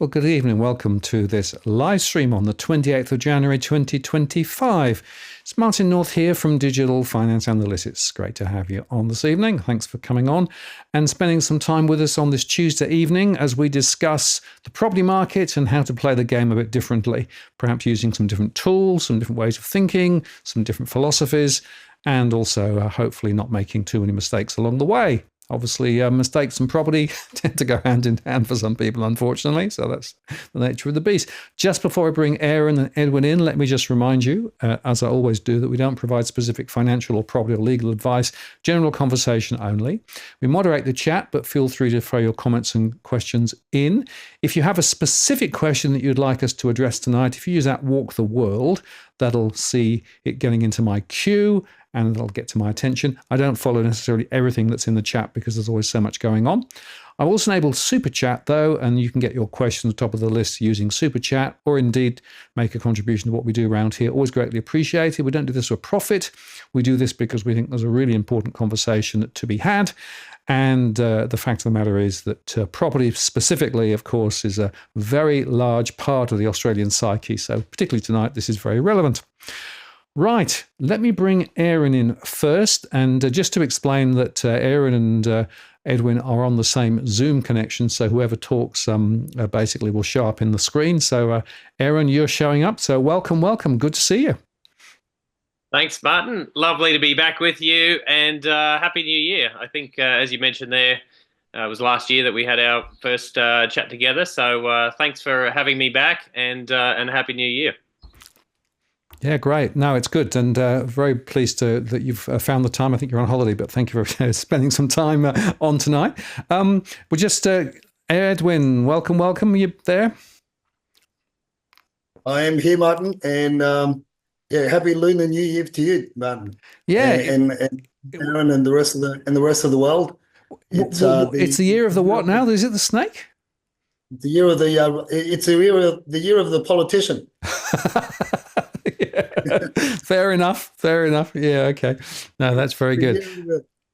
Well, good evening. Welcome to this live stream on the 28th of January 2025. It's Martin North here from Digital Finance Analytics. Great to have you on this evening. Thanks for coming on and spending some time with us on this Tuesday evening as we discuss the property market and how to play the game a bit differently, perhaps using some different tools, some different ways of thinking, some different philosophies, and also hopefully not making too many mistakes along the way. Obviously, mistakes and property tend to go hand in hand for some people, unfortunately. So that's the nature of the beast. Just before I bring Aaron and Edwin in, let me just remind you, as I always do, that we don't provide specific financial or property or legal advice, general conversation only. We moderate the chat, but feel free to throw your comments and questions in. If you have a specific question that you'd like us to address tonight, if you use that walk the world, that'll see it getting into my queue and it'll get to my attention. I don't follow necessarily everything that's in the chat because there's always so much going on. I've also enabled Super Chat though, and you can get your questions top of the list using Super Chat or indeed make a contribution to what we do around here. Always greatly appreciated. We don't do this for profit. We do this because we think there's a really important conversation to be had. And the fact of the matter is that property specifically, of course, is a very large part of the Australian psyche. So particularly tonight, this is very relevant. Right, let me bring Aaron in first. And just to explain that Aaron and Edwin are on the same Zoom connection. So whoever talks basically will show up in the screen. So Aaron, you're showing up. So welcome. Good to see you. Thanks, Martin. Lovely to be back with you, and Happy New Year. I think, as you mentioned there, it was last year that we had our first chat together. So thanks for having me back, and Happy New Year. Yeah, great. No, it's good, and very pleased that you've found the time. I think you're on holiday, but thank you for spending some time on tonight. We're just Edwin. Welcome. Are you there? I am here, Martin, and. Yeah, happy Lunar New Year to you, Martin. Yeah, and Aaron and the rest of the world. It's the year of the what now? Is it the snake? The year of the it's the year of the politician. Fair enough. Yeah, okay. No, that's very good.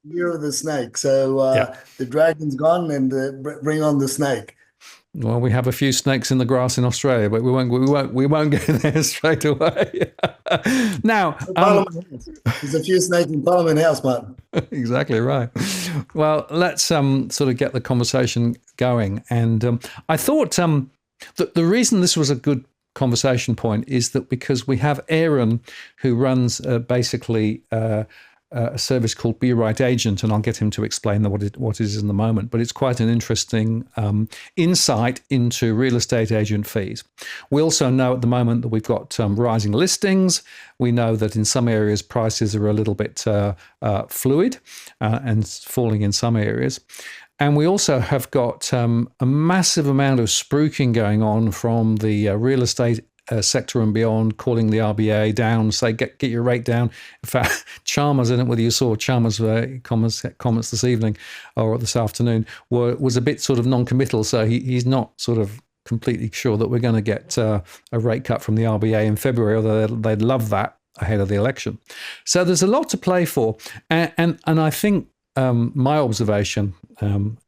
Year of the snake. So The dragon's gone, and bring on the snake. Well, we have a few snakes in the grass in Australia, but we won't go there straight away. Now, there's a few snakes in Parliament House, Martin. Exactly right. Well, let's sort of get the conversation going. And I thought that the reason this was a good conversation point is that because we have Aaron, who runs basically a service called Be Right Agent, and I'll get him to explain what it is in the moment. But it's quite an interesting insight into real estate agent fees. We also know at the moment that we've got rising listings. We know that in some areas prices are a little bit fluid and falling in some areas. And we also have got a massive amount of spruiking going on from the real estate sector and beyond, calling the RBA down, say get your rate down. In fact, Chalmers, I don't know whether you saw Chalmers' comments this evening or this afternoon, was a bit sort of non-committal. So he's not sort of completely sure that we're going to get a rate cut from the RBA in February, although they'd love that ahead of the election. So there's a lot to play for, and I think my observation,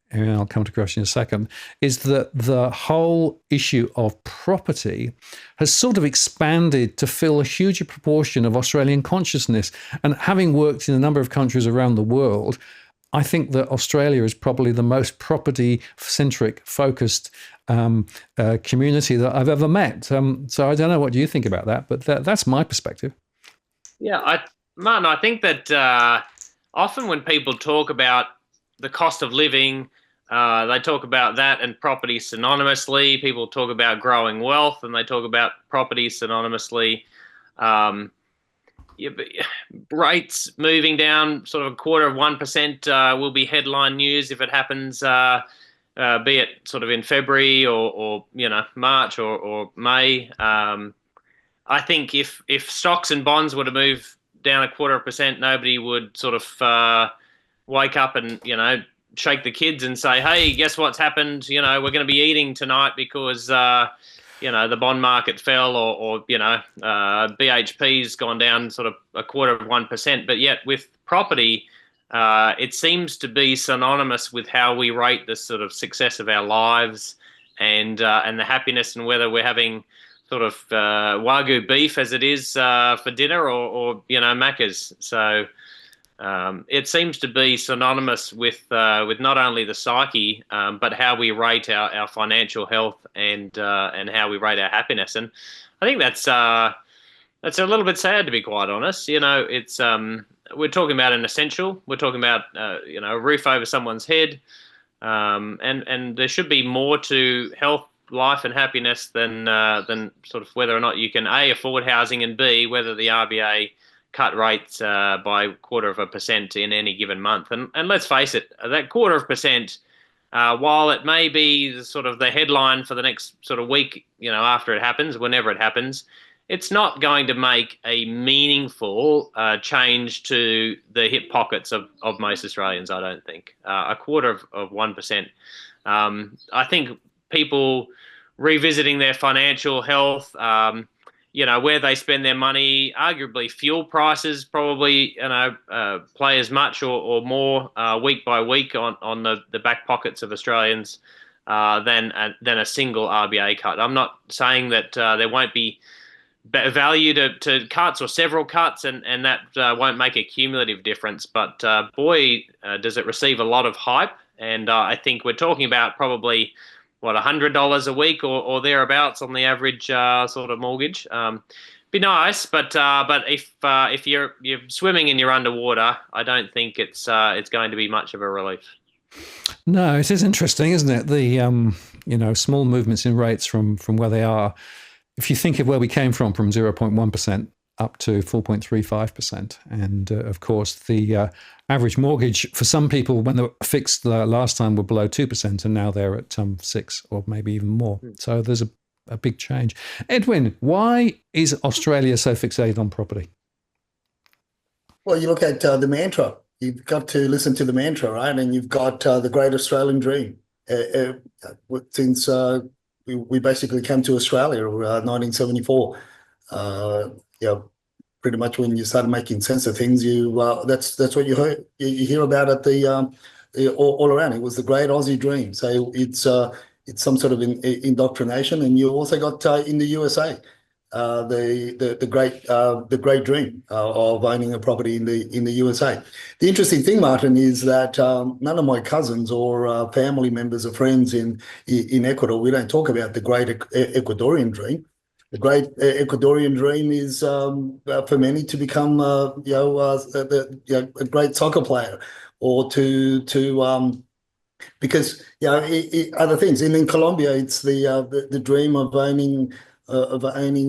and I'll come to question in a second, is that the whole issue of property has sort of expanded to fill a huger proportion of Australian consciousness. And having worked in a number of countries around the world, I think that Australia is probably the most property-centric focused community that I've ever met. So I don't know, what do you think about that? But that's my perspective. Yeah, Martin, I think that often when people talk about the cost of living, they talk about that and property synonymously. People talk about growing wealth and they talk about property synonymously. Rates moving down sort of 0.25% will be headline news if it happens, be it sort of in February or March or May. I think if stocks and bonds were to move down 0.25%, nobody would sort of wake up and shake the kids and say, hey, guess what's happened? We're going to be eating tonight because, the bond market fell or BHP's gone down sort of 0.25%. But yet with property, it seems to be synonymous with how we rate the sort of success of our lives and the happiness, and whether we're having sort of Wagyu beef as it is for dinner, or Macca's. So it seems to be synonymous with not only the psyche, but how we rate our financial health, and how we rate our happiness. And I think that's a little bit sad, to be quite honest. It's we're talking about an essential. We're talking about a roof over someone's head, and there should be more to health, life, and happiness than sort of whether or not you can A, afford housing, and B, whether the RBA cut rates by 0.25% in any given month. And let's face it, that 0.25%, while it may be the headline for the next sort of week, after it happens, whenever it happens, it's not going to make a meaningful change to the hip pockets of most Australians, I don't think. A quarter of 1%. I think people revisiting their financial health, where they spend their money, arguably fuel prices probably, play as much or more week by week on the back pockets of Australians than a single RBA cut. I'm not saying that there won't be value to cuts or several cuts, and that won't make a cumulative difference. But boy, does it receive a lot of hype. And I think we're talking about probably $100 a week or thereabouts on the average sort of mortgage. Be nice, but if you're swimming and you're underwater, I don't think it's going to be much of a relief. No, it is interesting, isn't it? The small movements in rates from where they are. If you think of where we came from 0.1% up to 4.35%, and of course the average mortgage for some people when they were fixed last time were below 2%, and now they're at 6 or maybe even more. So there's a big change. Edwin, why is Australia so fixated on property? Well, you look at the mantra. You've got to listen to the mantra, right? And you've got the great Australian dream. Since we basically came to Australia in 1974. Pretty much when you started making sense of things, that's what you hear about at all around. It was the great Aussie dream. So it's some sort of indoctrination, and you also got in the USA the great dream of owning a property in the USA. The interesting thing, Martin, is that none of my cousins or family members or friends in Ecuador, we don't talk about the great Ecuadorian dream. The great Ecuadorian dream is for many to become a great soccer player, or because other things. In Colombia, it's the dream of owning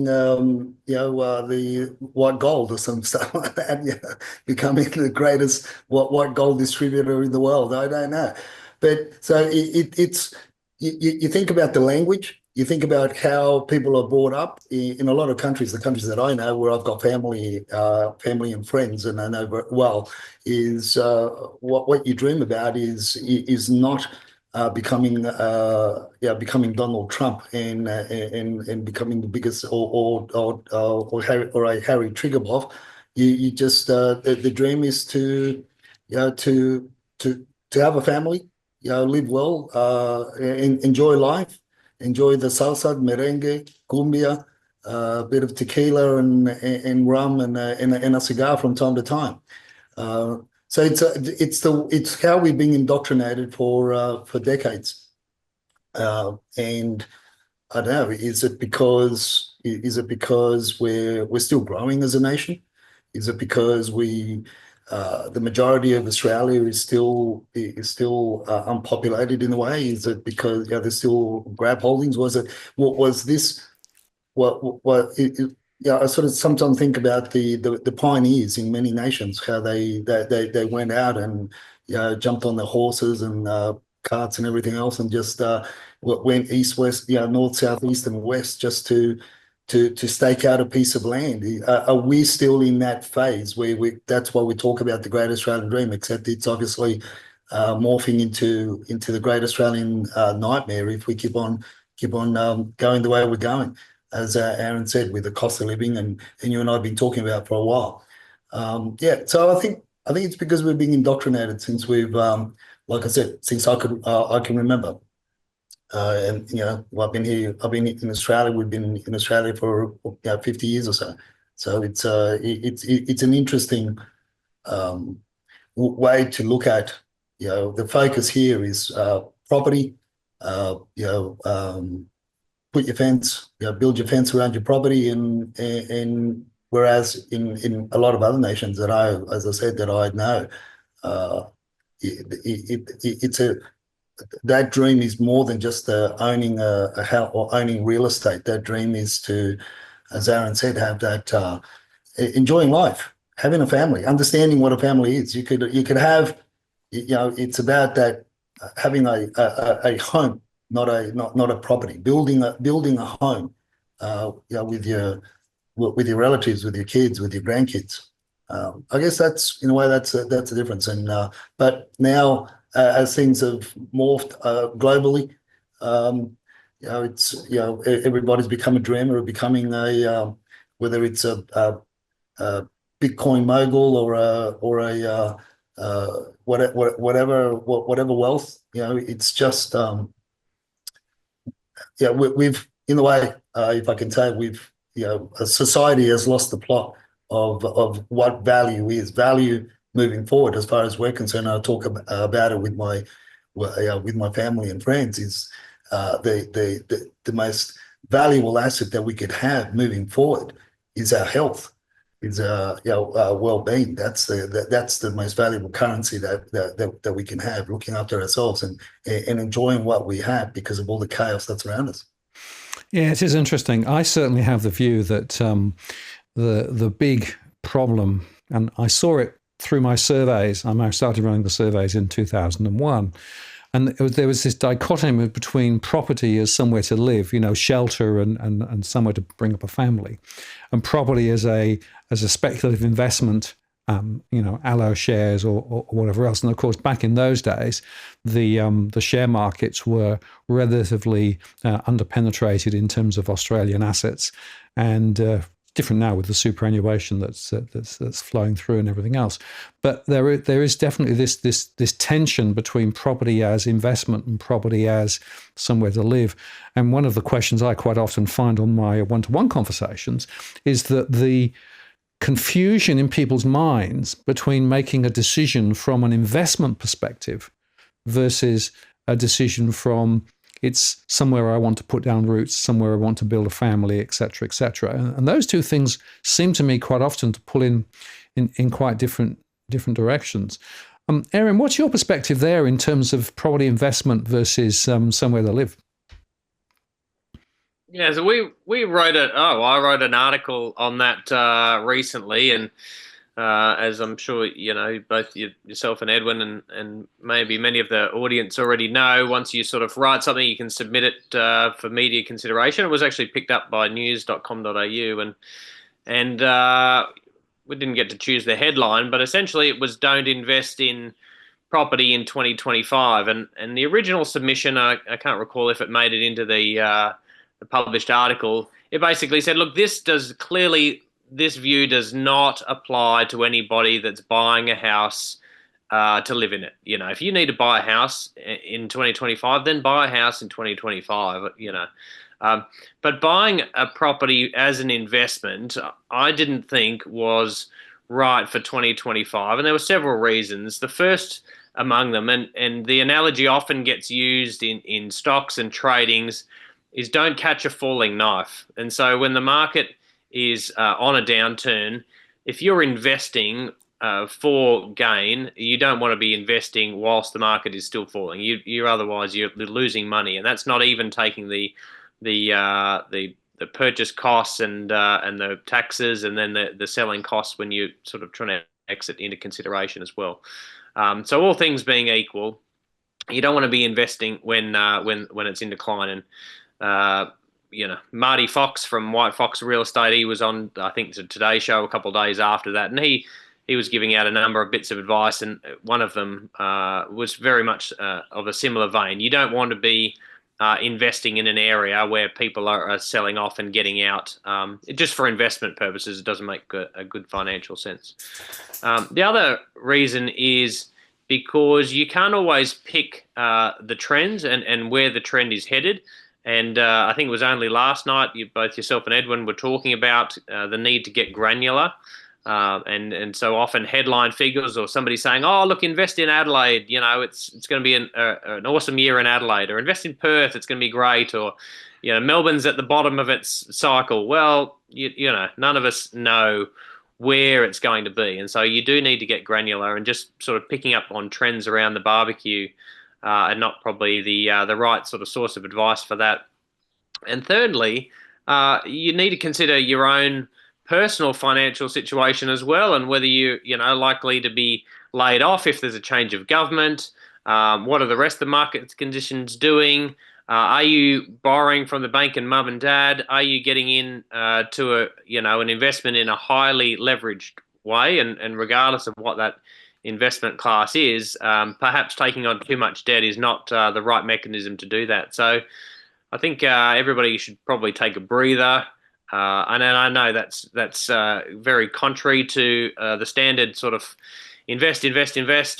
the white gold or some stuff like that. Becoming the greatest white gold distributor in the world. I don't know, but so it's you think about the language. You think about how people are brought up in a lot of countries. The countries that I know, where I've got family and friends, and I know very well, is what you dream about is not becoming Donald Trump and becoming the biggest or a Harry Triguboff. You just the dream is to have a family, live well, enjoy life. Enjoy the salsa, merengue, cumbia, a bit of tequila and rum and a cigar from time to time. So it's how we've been indoctrinated for decades. And I don't know, is it because we're still growing as a nation? Is it because the majority of Australia is still unpopulated in a way? Is it because there's still grab holdings? Was it I sort of sometimes think about the pioneers in many nations, how they went out and jumped on their horses and carts and everything else, and just went east, west, north, south, east, and west, just to stake out a piece of land. Are we still in that phase where that's why we talk about the Great Australian Dream, except it's obviously morphing into the Great Australian Nightmare if we keep on going the way we're going, as Aaron said, with the cost of living, and you and I have been talking about for a while. So I think it's because we're being indoctrinated since we've, like I said, since I can remember. And well, I've been in Australia. We've been in Australia for 50 years or so. So it's an interesting way to look at. The focus here is property. Put your fence, build your fence around your property, and whereas in a lot of other nations that as I said, that I know, it's that dream is more than just owning a house or owning real estate. That dream is to, as Aaron said, have that enjoying life, having a family, understanding what a family is. You could have, it's about that having a home, not a property. Building a home, with your relatives, with your kids, with your grandkids. I guess that's in a way that's a difference. And but now as things have morphed globally, it's everybody's become a dreamer of becoming whether it's a Bitcoin mogul or a whatever wealth. It's just we've in the way, if I can say, we've a society has lost the plot of what value is. Value moving forward, as far as we're concerned, I talk about it with my family and friends, is the most valuable asset that we could have moving forward is our health, is our well-being. That's the most valuable currency that we can have, looking after ourselves and enjoying what we have because of all the chaos that's around us. Yeah, it is interesting. I certainly have the view that the big problem, and I saw it through my surveys. I started running the surveys in 2001. And there was this dichotomy between property as somewhere to live, shelter and somewhere to bring up a family, and property as a speculative investment, allo shares or whatever else. And of course, back in those days, the share markets were relatively underpenetrated in terms of Australian assets, and different now with the superannuation that's flowing through and everything else. But there is definitely this tension between property as investment and property as somewhere to live. And one of the questions I quite often find on my one-to-one conversations is that the confusion in people's minds between making a decision from an investment perspective versus a decision from it's somewhere I want to put down roots, somewhere I want to build a family, et cetera, et cetera. And those two things seem to me quite often to pull in quite different directions. Aaron, what's your perspective there in terms of property investment versus somewhere to live? Yeah, so I wrote an article on that recently, and as I'm sure both yourself and Edwin and maybe many of the audience already know, once you sort of write something, you can submit it for media consideration. It was actually picked up by news.com.au, and we didn't get to choose the headline, but essentially it was "Don't invest in property in 2025." And the original submission, I can't recall if it made it into the published article. It basically said, look, this view does not apply to anybody that's buying a house to live in it. If you need to buy a house in 2025, then buy a house in 2025, But buying a property as an investment, I didn't think was right for 2025. And there were several reasons. The first among them, and the analogy often gets used in stocks and tradings, is don't catch a falling knife. And so when the market is on a downturn, if you're investing for gain, you don't want to be investing whilst the market is still falling. Otherwise you're losing money, and that's not even taking the purchase costs and the taxes, and then the selling costs when you're sort of trying to exit into consideration as well. So all things being equal, you don't want to be investing when it's in decline. And Marty Fox from White Fox Real Estate, he was on, I think, the Today Show a couple of days after that, and he was giving out a number of bits of advice, and one of them was very much of a similar vein. You don't want to be investing in an area where people are selling off and getting out. Just for investment purposes, it doesn't make a good financial sense. The other reason is because you can't always pick the trends and where the trend is headed. And I think it was only last night both yourself and Edwin were talking about the need to get granular. And so often headline figures or somebody saying, "Oh, look, invest in Adelaide. It's going to be an awesome year in Adelaide," or "Invest in Perth. It's going to be great," or Melbourne's at the bottom of its cycle. Well, none of us know where it's going to be, and so you do need to get granular and just sort of picking up on trends around the barbecue, and not probably the right sort of source of advice for that. And thirdly, you need to consider your own personal financial situation as well, and whether you're likely to be laid off if there's a change of government. What are the rest of the market conditions doing? Are you borrowing from the bank and mum and dad? Are you getting in to an investment in a highly leveraged way? And regardless of what that investment class is, perhaps taking on too much debt is not the right mechanism to do that. So I think everybody should probably take a breather. And I know that's very contrary to the standard sort of invest,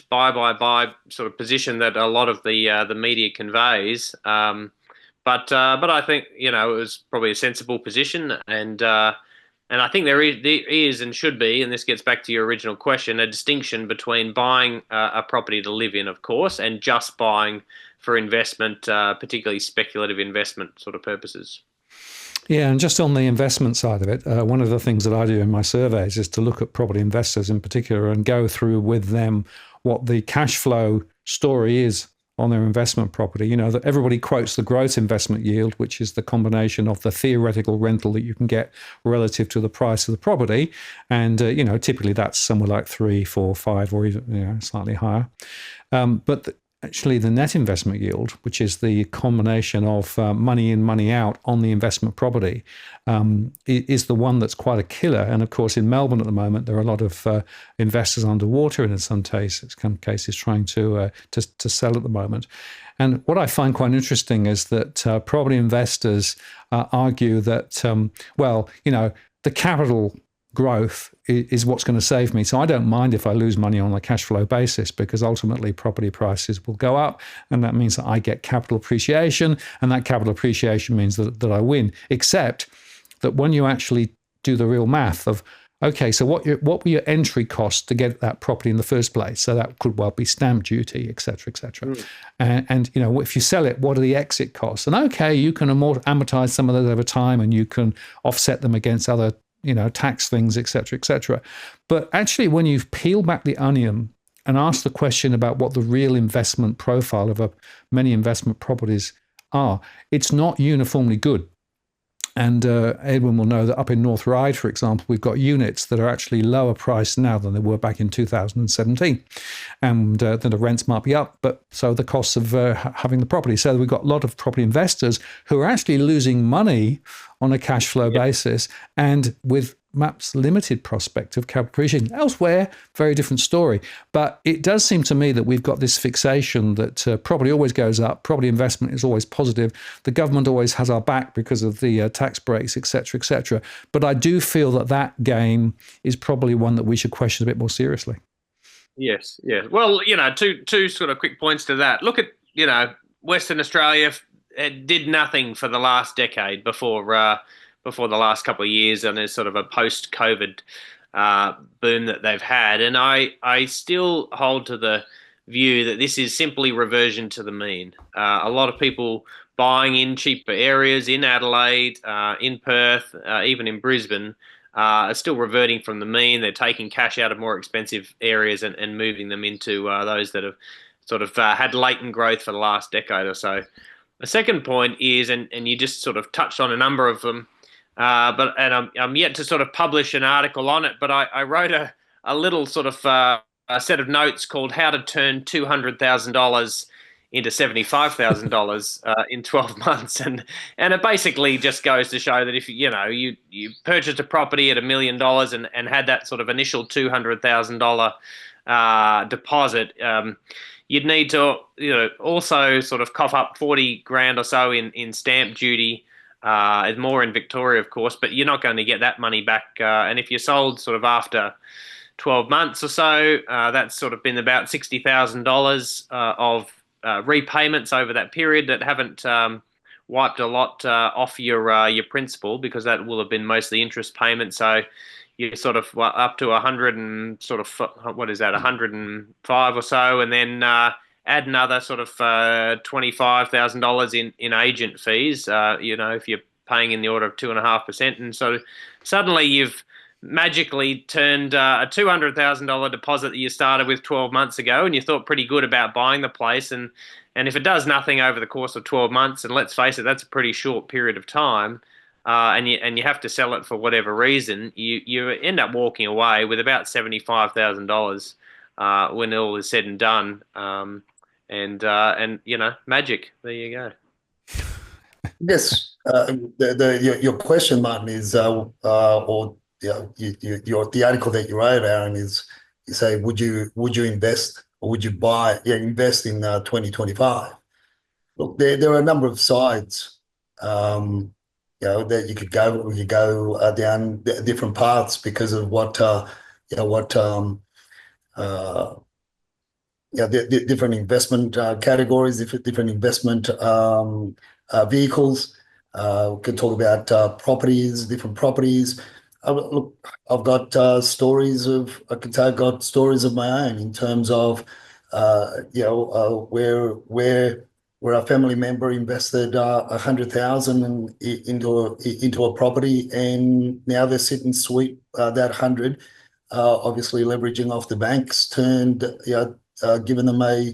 buy sort of position that a lot of the media conveys. But I think it was probably a sensible position, and I think there is and should be, and this gets back to your original question, a distinction between buying a property to live in, of course, and just buying for investment, particularly speculative investment sort of purposes. Yeah, and just on the investment side of it, one of the things that I do in my surveys is to look at property investors in particular and go through with them what the cash flow story is on their investment property. That everybody quotes the gross investment yield, which is the combination of the theoretical rental that you can get relative to the price of the property. And, typically that's somewhere like 3, 4, 5, or even slightly higher. But actually the net investment yield, which is the combination of money in, money out on the investment property, is the one that's quite a killer. And of course, in Melbourne at the moment, there are a lot of investors underwater, and in some cases trying to sell at the moment. And what I find quite interesting is that property investors argue that, the capital growth is what's going to save me. So I don't mind if I lose money on a cash flow basis, because ultimately property prices will go up, and that means that I get capital appreciation, and that capital appreciation means that I win. Except that when you actually do the real math of, okay, so what were your entry costs to get that property in the first place? So that could well be stamp duty, et cetera, et cetera. And if you sell it, what are the exit costs? And okay, you can amortize some of those over time, and you can offset them against other tax things, et cetera, et cetera. But actually, when you peel back the onion and ask the question about what the real investment profile of many investment properties are, it's not uniformly good. And Edwin will know that up in North Ryde, for example, we've got units that are actually lower priced now than they were back in 2017. And then the rents might be up, but so the costs of having the property. So we've got a lot of property investors who are actually losing money on a cash flow basis, and with perhaps limited prospect of capital appreciation. Elsewhere, very different story. But it does seem to me that we've got this fixation that property always goes up, property investment is always positive, the government always has our back because of the tax breaks, et cetera, et cetera. But I do feel that game is probably one that we should question a bit more seriously. Yes, yeah. Well, two sort of quick points to that. Look at, Western Australia did nothing for the last decade before the last couple of years, and there's sort of a post-COVID boom that they've had. And I still hold to the view that this is simply reversion to the mean. A lot of people buying in cheaper areas in Adelaide, in Perth, even in Brisbane, are still reverting from the mean. They're taking cash out of more expensive areas and moving them into those that have sort of had latent growth for the last decade or so. The second point is, and you just sort of touched on a number of them, but I'm yet to sort of publish an article on it, but I wrote a little sort of a set of notes called "How to Turn $200,000 into $75,000 in 12 months," and it basically just goes to show that if you purchased a property at $1 million and had that sort of initial $200,000 deposit, you'd need to also sort of cough up 40 grand or so in stamp duty. It's more in Victoria, of course, but you're not going to get that money back. And if you sold sort of after 12 months or so. That's sort of been about $60,000 of repayments over that period that haven't wiped a lot off your principal, because that will have been mostly interest payments. So you're sort of up to 100 and sort of, what is that, 105 or so, and then add another sort of $25,000 in agent fees. If you're paying in the order of 2.5%, and so suddenly you've magically turned a $200,000 deposit that you started with 12 months ago, and you thought pretty good about buying the place, and if it does nothing over the course of 12 months, and let's face it, that's a pretty short period of time, and you have to sell it for whatever reason, you end up walking away with about $75,000 when all is said and done, and magic. There you go. Yes, your question, Martin, is the article that you wrote, Aaron, is you say, would you invest, or would you invest in 2025? Look, there are a number of sides, that you could go. You go down different paths because of the different investment categories, different investment vehicles. We could talk about properties, different properties. Look, I've got stories of my own in terms of where a family member invested $100,000 into a property, and now they're sitting sweet that 100, obviously leveraging off the banks, given them a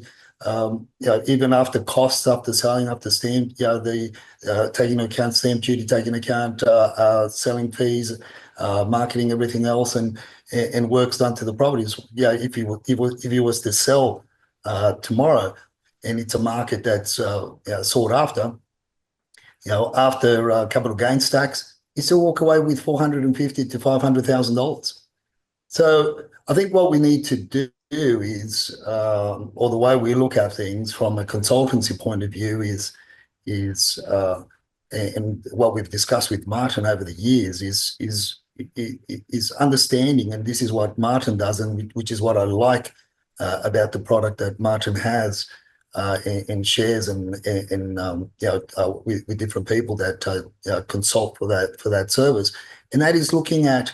even after costs, after selling, after stamp, taking into account stamp duty, taking into account selling fees, marketing, everything else, and works done to the properties. If he was to sell tomorrow, and it's a market that's sought after, after capital gains tax, you still walk away with $450,000 to $500,000. So I think what we need to do is, or the way we look at things from a consultancy point of view is and what we've discussed with Martin over the years is understanding, and this is what Martin does, and which is what I like about the product that Martin has, and shares and with different people that consult for that service, and that is looking at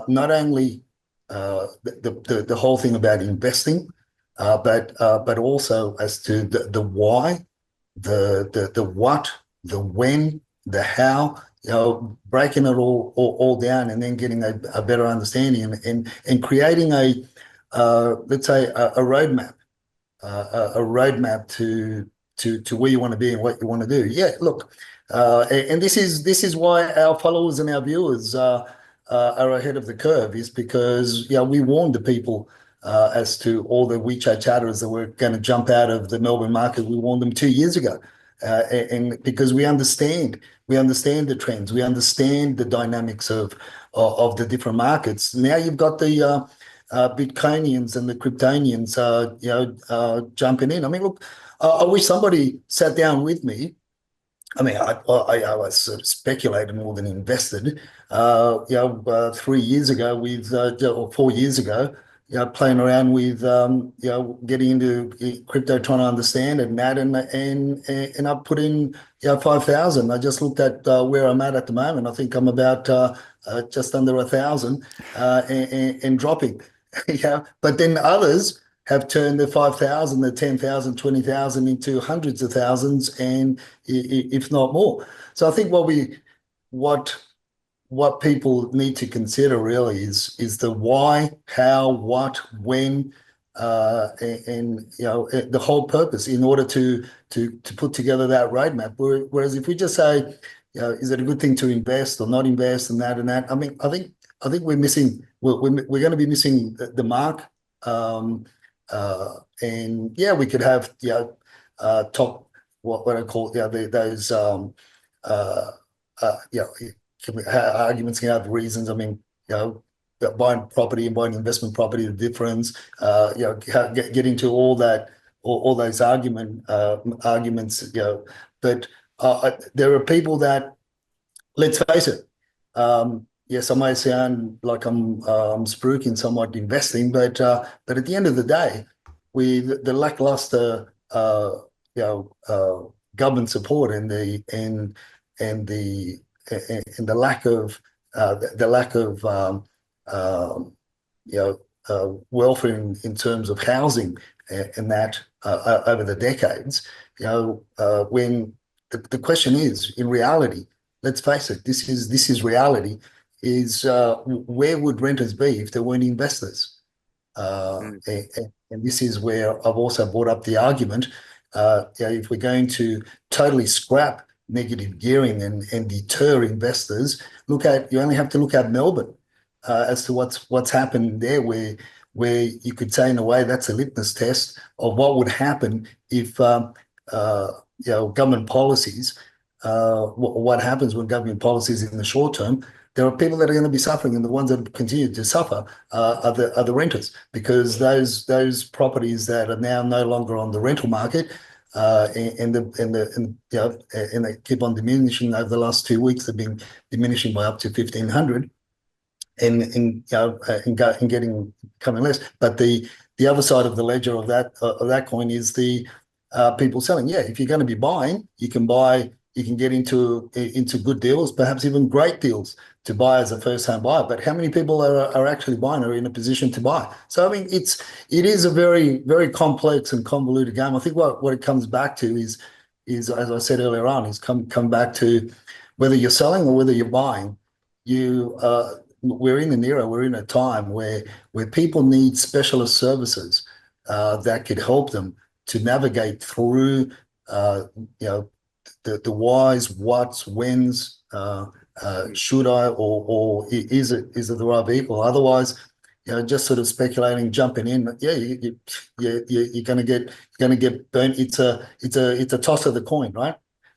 not only the whole thing about investing, but also as to the why, the what, the when, the how, breaking it all down, and then getting a better understanding, and creating let's say a roadmap, to where you want to be and what you want to do. Yeah, look, and this is why our followers and our viewers are ahead of the curve, is because we warned the people as to all the WeChat chatters that were going to jump out of the Melbourne market. We warned them 2 years ago, and because we understand the trends, we understand the dynamics of the different markets. Now you've got the Bitcoinians and the Kryptonians, jumping in. I mean, look, I wish somebody sat down with me. I mean, I was sort of speculated more than invested. 3 years ago or 4 years ago, playing around with, getting into crypto, trying to understand it, and I put in 5,000. I just looked at where I'm at the moment. I think I'm about just under 1,000 and dropping. But then others have turned the 5,000, the 10,000, 20,000 into hundreds of thousands, and if not more. So I think what people need to consider really is the why, how, what, when, and the whole purpose in order to put together that roadmap. Whereas if we just say, is it a good thing to invest or not invest, and that and that? I mean, I think we're missing. We're going to be missing the mark. And we could have top what I call those arguments, reasons. I mean, buying property and buying investment property, the difference. Get into all those arguments. But there are people that, let's face it, yes, I may sound like I'm spruiking somewhat investing, but at the end of the day, the lackluster government support and the and the lack of um, welfare in terms of housing and that over the decades, when the question is, in reality, let's face it, this is reality. Is where would renters be if there weren't investors? Mm. And this is where I've also brought up the argument. If we're going to totally scrap negative gearing and deter investors, you only have to look at Melbourne as to what's happened there, where you could say in a way that's a litmus test of what would happen if government policies. What happens when government policies in the short term? There are people that are going to be suffering, and the ones that continue to suffer are the renters, because those properties that are now no longer on the rental market, and they keep on diminishing over the last 2 weeks. They've been diminishing by up to 1,500, and getting coming less. But the other side of the ledger of that coin is the people selling. Yeah, if you're going to be buying, you can buy. You can get into good deals, perhaps even great deals to buy as a first home buyer. But how many people are actually buying, are in a position to buy? So I mean, it is a very, very complex and convoluted game. I think what it comes back to is as I said earlier on, is come back to whether you're selling or whether you're buying. We're in an era, we're in a time where people need specialist services that could help them to navigate through the whys, whats, whens. Should I, or is it the right vehicle? Otherwise, just sort of speculating, jumping in. Yeah, you're going to get burnt. It's a toss of the coin, right?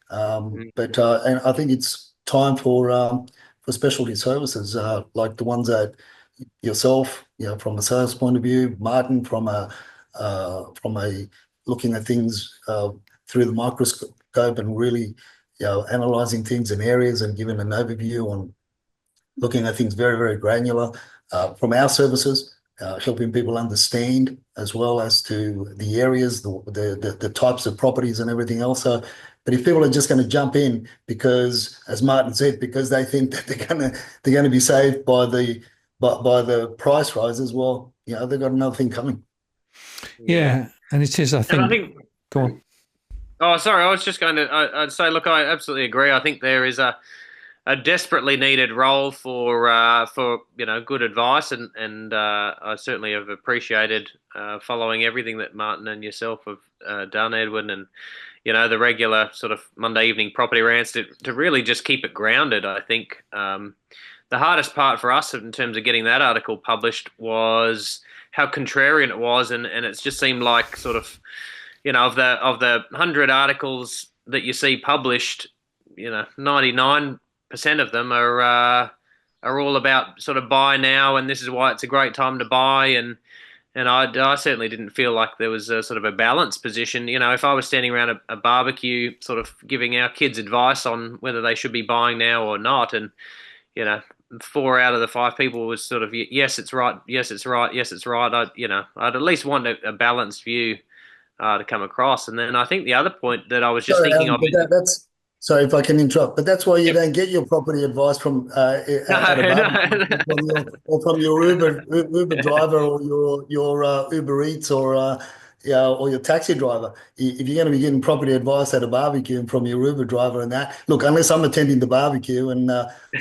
But and I think it's time for specialty services like the ones that yourself, from a sales point of view, Martin, from a looking at things through the microscope and really, analyzing things in areas and giving an overview on looking at things very, very granular. From our services, helping people understand as well as to the areas, the types of properties and everything else. So, but if people are just going to jump in because, as Martin said, because they think that they're going to be saved by the price rises, well, they've got another thing coming. Yeah, and it is. I think. Go on. Oh, sorry. I was just going to. I'd say, look, I absolutely agree. I think there is a desperately needed role for good advice, and I certainly have appreciated following everything that Martin and yourself have done, Edwin, and the regular sort of Monday evening property rants to really just keep it grounded. I think the hardest part for us in terms of getting that article published was how contrarian it was, and it's just seemed like sort of, of the 100 articles that you see published, 99% of them are all about sort of buy now, and this is why it's a great time to buy, and I certainly didn't feel like there was a sort of a balanced position. If I was standing around a barbecue, sort of giving our kids advice on whether they should be buying now or not, and 4 out of the 5 people was sort of yes, it's right, yes, it's right, yes, it's right. I'd at least want a balanced view to come across. And then I think the other point that I was just thinking of. Sorry if I can interrupt, but that's why you don't get your property advice from at a barbecue, or from your Uber driver, or your Uber Eats, or your taxi driver. If you're going to be getting property advice at a barbecue and from your Uber driver and that, look, unless I'm attending the barbecue, and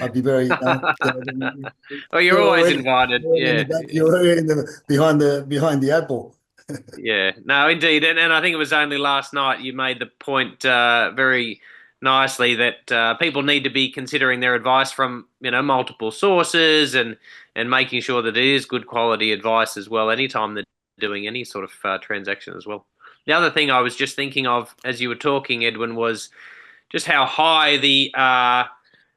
I'd be very. Well, you're always invited. Yeah, you're behind the apple. Yeah, no, indeed, and I think it was only last night you made the point very nicely that people need to be considering their advice from multiple sources, and making sure that it is good quality advice as well anytime they're doing any sort of transaction as well. The other thing I was just thinking of as you were talking, Edwin, was just how high the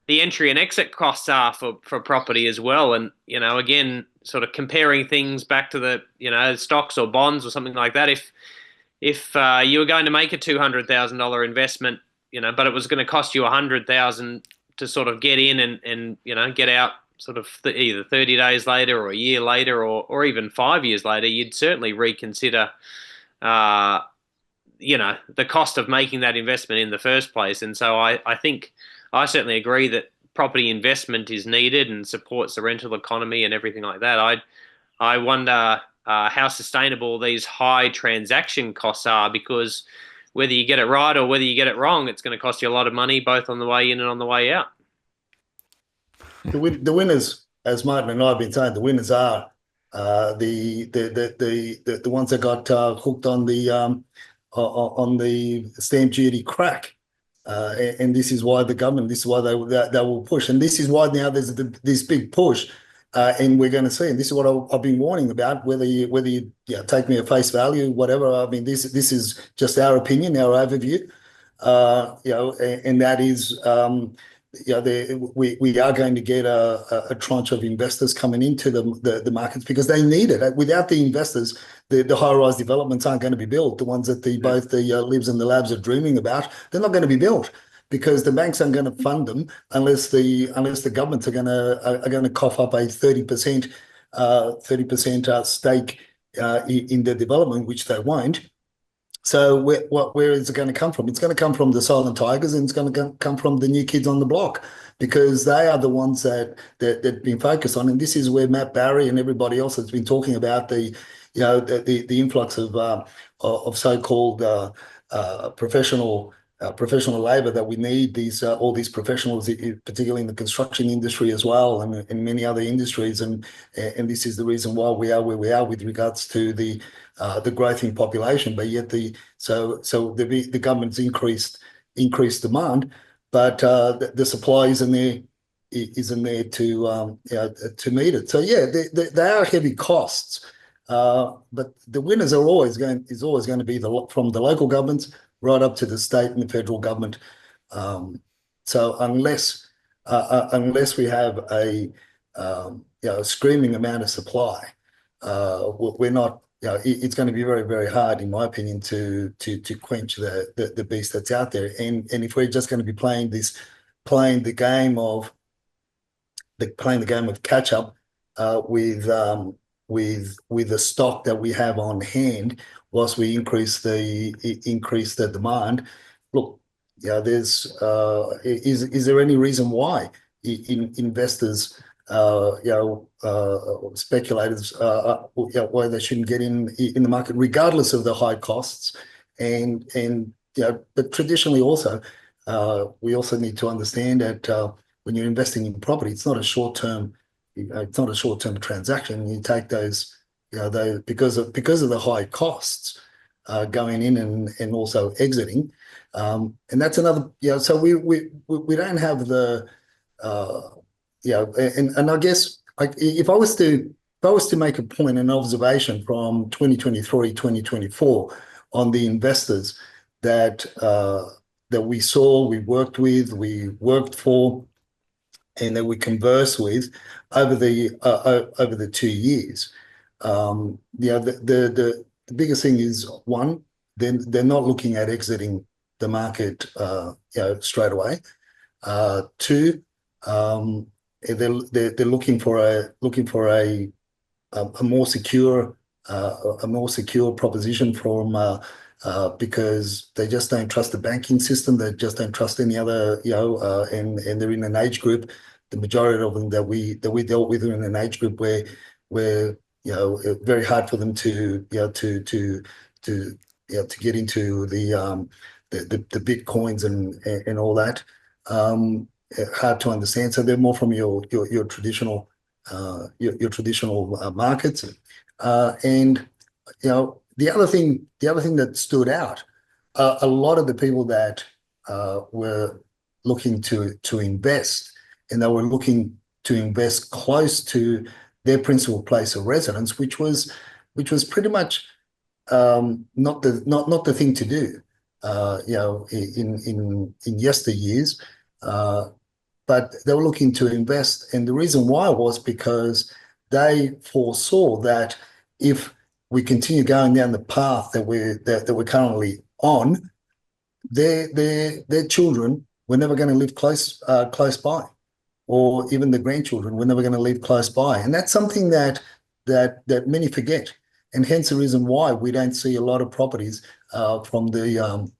entry and exit costs are for property as well, and again, sort of comparing things back to the stocks or bonds or something like that. If you were going to make a $200,000 investment, but it was going to cost you $100,000 to sort of get in and get out sort of either 30 days later or a year later or even 5 years later, you'd certainly reconsider, the cost of making that investment in the first place. And so I think I certainly agree that property investment is needed and supports the rental economy and everything like that. I wonder how sustainable these high transaction costs are, because whether you get it right or whether you get it wrong, it's going to cost you a lot of money, both on the way in and on the way out. The winners, as Martin and I have been saying, the winners are the ones that got hooked on the stamp duty crack, and this is why the government, this is why they will push, and this is why now there's this big push, and we're going to see. And this is what I've been warning about. Whether you take me at face value, whatever. I mean, this is just our opinion, our overview, and that is. We are going to get a tranche of investors coming into the markets because they need it. Without the investors, the high-rise developments aren't going to be built. The ones that both the Libs and the Labs are dreaming about, they're not going to be built because the banks aren't going to fund them unless the governments are going to cough up a 30% stake in the development, which they won't. So where is it going to come from? It's going to come from the silent tigers, and it's going to come from the new kids on the block, because they are the ones that been focused on. And this is where Matt Barry and everybody else has been talking about the influx of so-called professional labor, that we need all these professionals, particularly in the construction industry as well, and in many other industries. And this is the reason why we are where we are with regards to the growth in population. But yet the government's increased demand, but the supply isn't there to meet it. So they are heavy costs, but the winners are always going to be from the local governments right up to the state and the federal government. So unless we have a screaming amount of supply, we're not. It's going to be very, very hard, in my opinion, to quench the beast that's out there. And if we're just going to be playing the game of catch up with the stock that we have on hand, whilst we increase the demand. Look, is there any reason why investors, speculators, why they shouldn't get in the market regardless of the high costs? But traditionally also, we also need to understand that when you're investing in property, it's not a short-term transaction. You take those. Because of the high costs going in and also exiting, and that's another. So we don't have the. And I guess if I was to make a point, an observation from 2023, 2024 on the investors that we saw, we worked with, we worked for, and that we converse with over the 2 years. The biggest thing is, one, they're not looking at exiting the market straight away. Two, they're looking for a more secure proposition from because they just don't trust the banking system. They just don't trust any other, and they're in an age group. The majority of them that we dealt with are in an age group where very hard for them to get into the bitcoins and all that. Hard to understand. So they're more from your traditional markets. And the other thing that stood out, a lot of the people that were looking to invest, and they were looking to invest close to their principal place of residence, which was pretty much not the thing to do, in yesteryears. But they were looking to invest, and the reason why was because they foresaw that if we continue going down the path that we're currently on, their children were never going to live close by. or even the grandchildren were never going to live close by. And that's something that many forget. And hence the reason why we don't see a lot of properties from the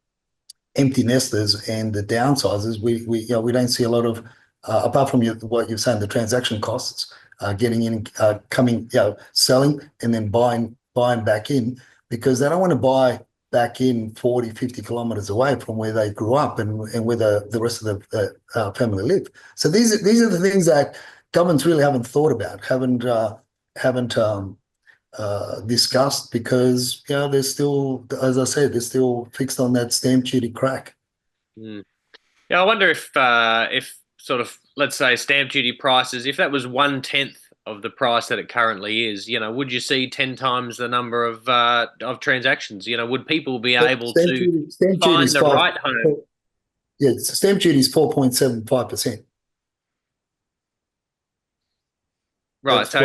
empty nesters and the downsizers. We don't see a lot of, apart from what you're saying, the transaction costs, getting in, coming, selling and then buying back in, because they don't want to buy back in 40, 50 kilometers away from where they grew up and where the rest of the family live. So these are the things that governments really haven't thought about, haven't discussed, because they're still, as I said, they're still fixed on that stamp duty crack. Yeah, I wonder if sort of, let's say, stamp duty prices, if that was 1/10 of the price that it currently is, would you see 10 times the number of transactions? Would people be able to find the right home? Yeah, stamp duty is 4.75%. Right. So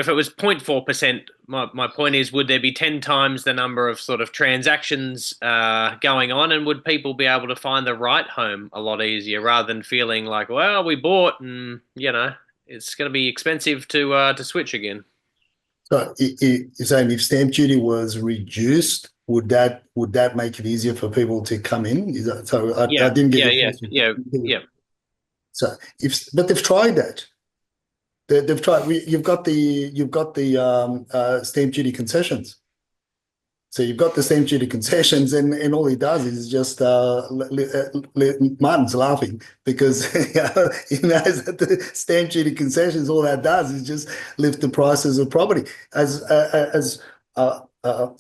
if it was 0.4%, my point is, would there be 10 times the number of sort of transactions going on, and would people be able to find the right home a lot easier, rather than feeling like, well, we bought and it's going to be expensive to switch again? So you're saying if stamp duty was reduced, would that make it easier for people to come in? Is that, so I didn't get your question. Yeah. So but they've tried that. They've tried. You've got the stamp duty concessions. So you've got the stamp duty concessions, and all he does is just Martin's laughing because he knows that the stamp duty concessions, all that does is just lift the prices of property. As I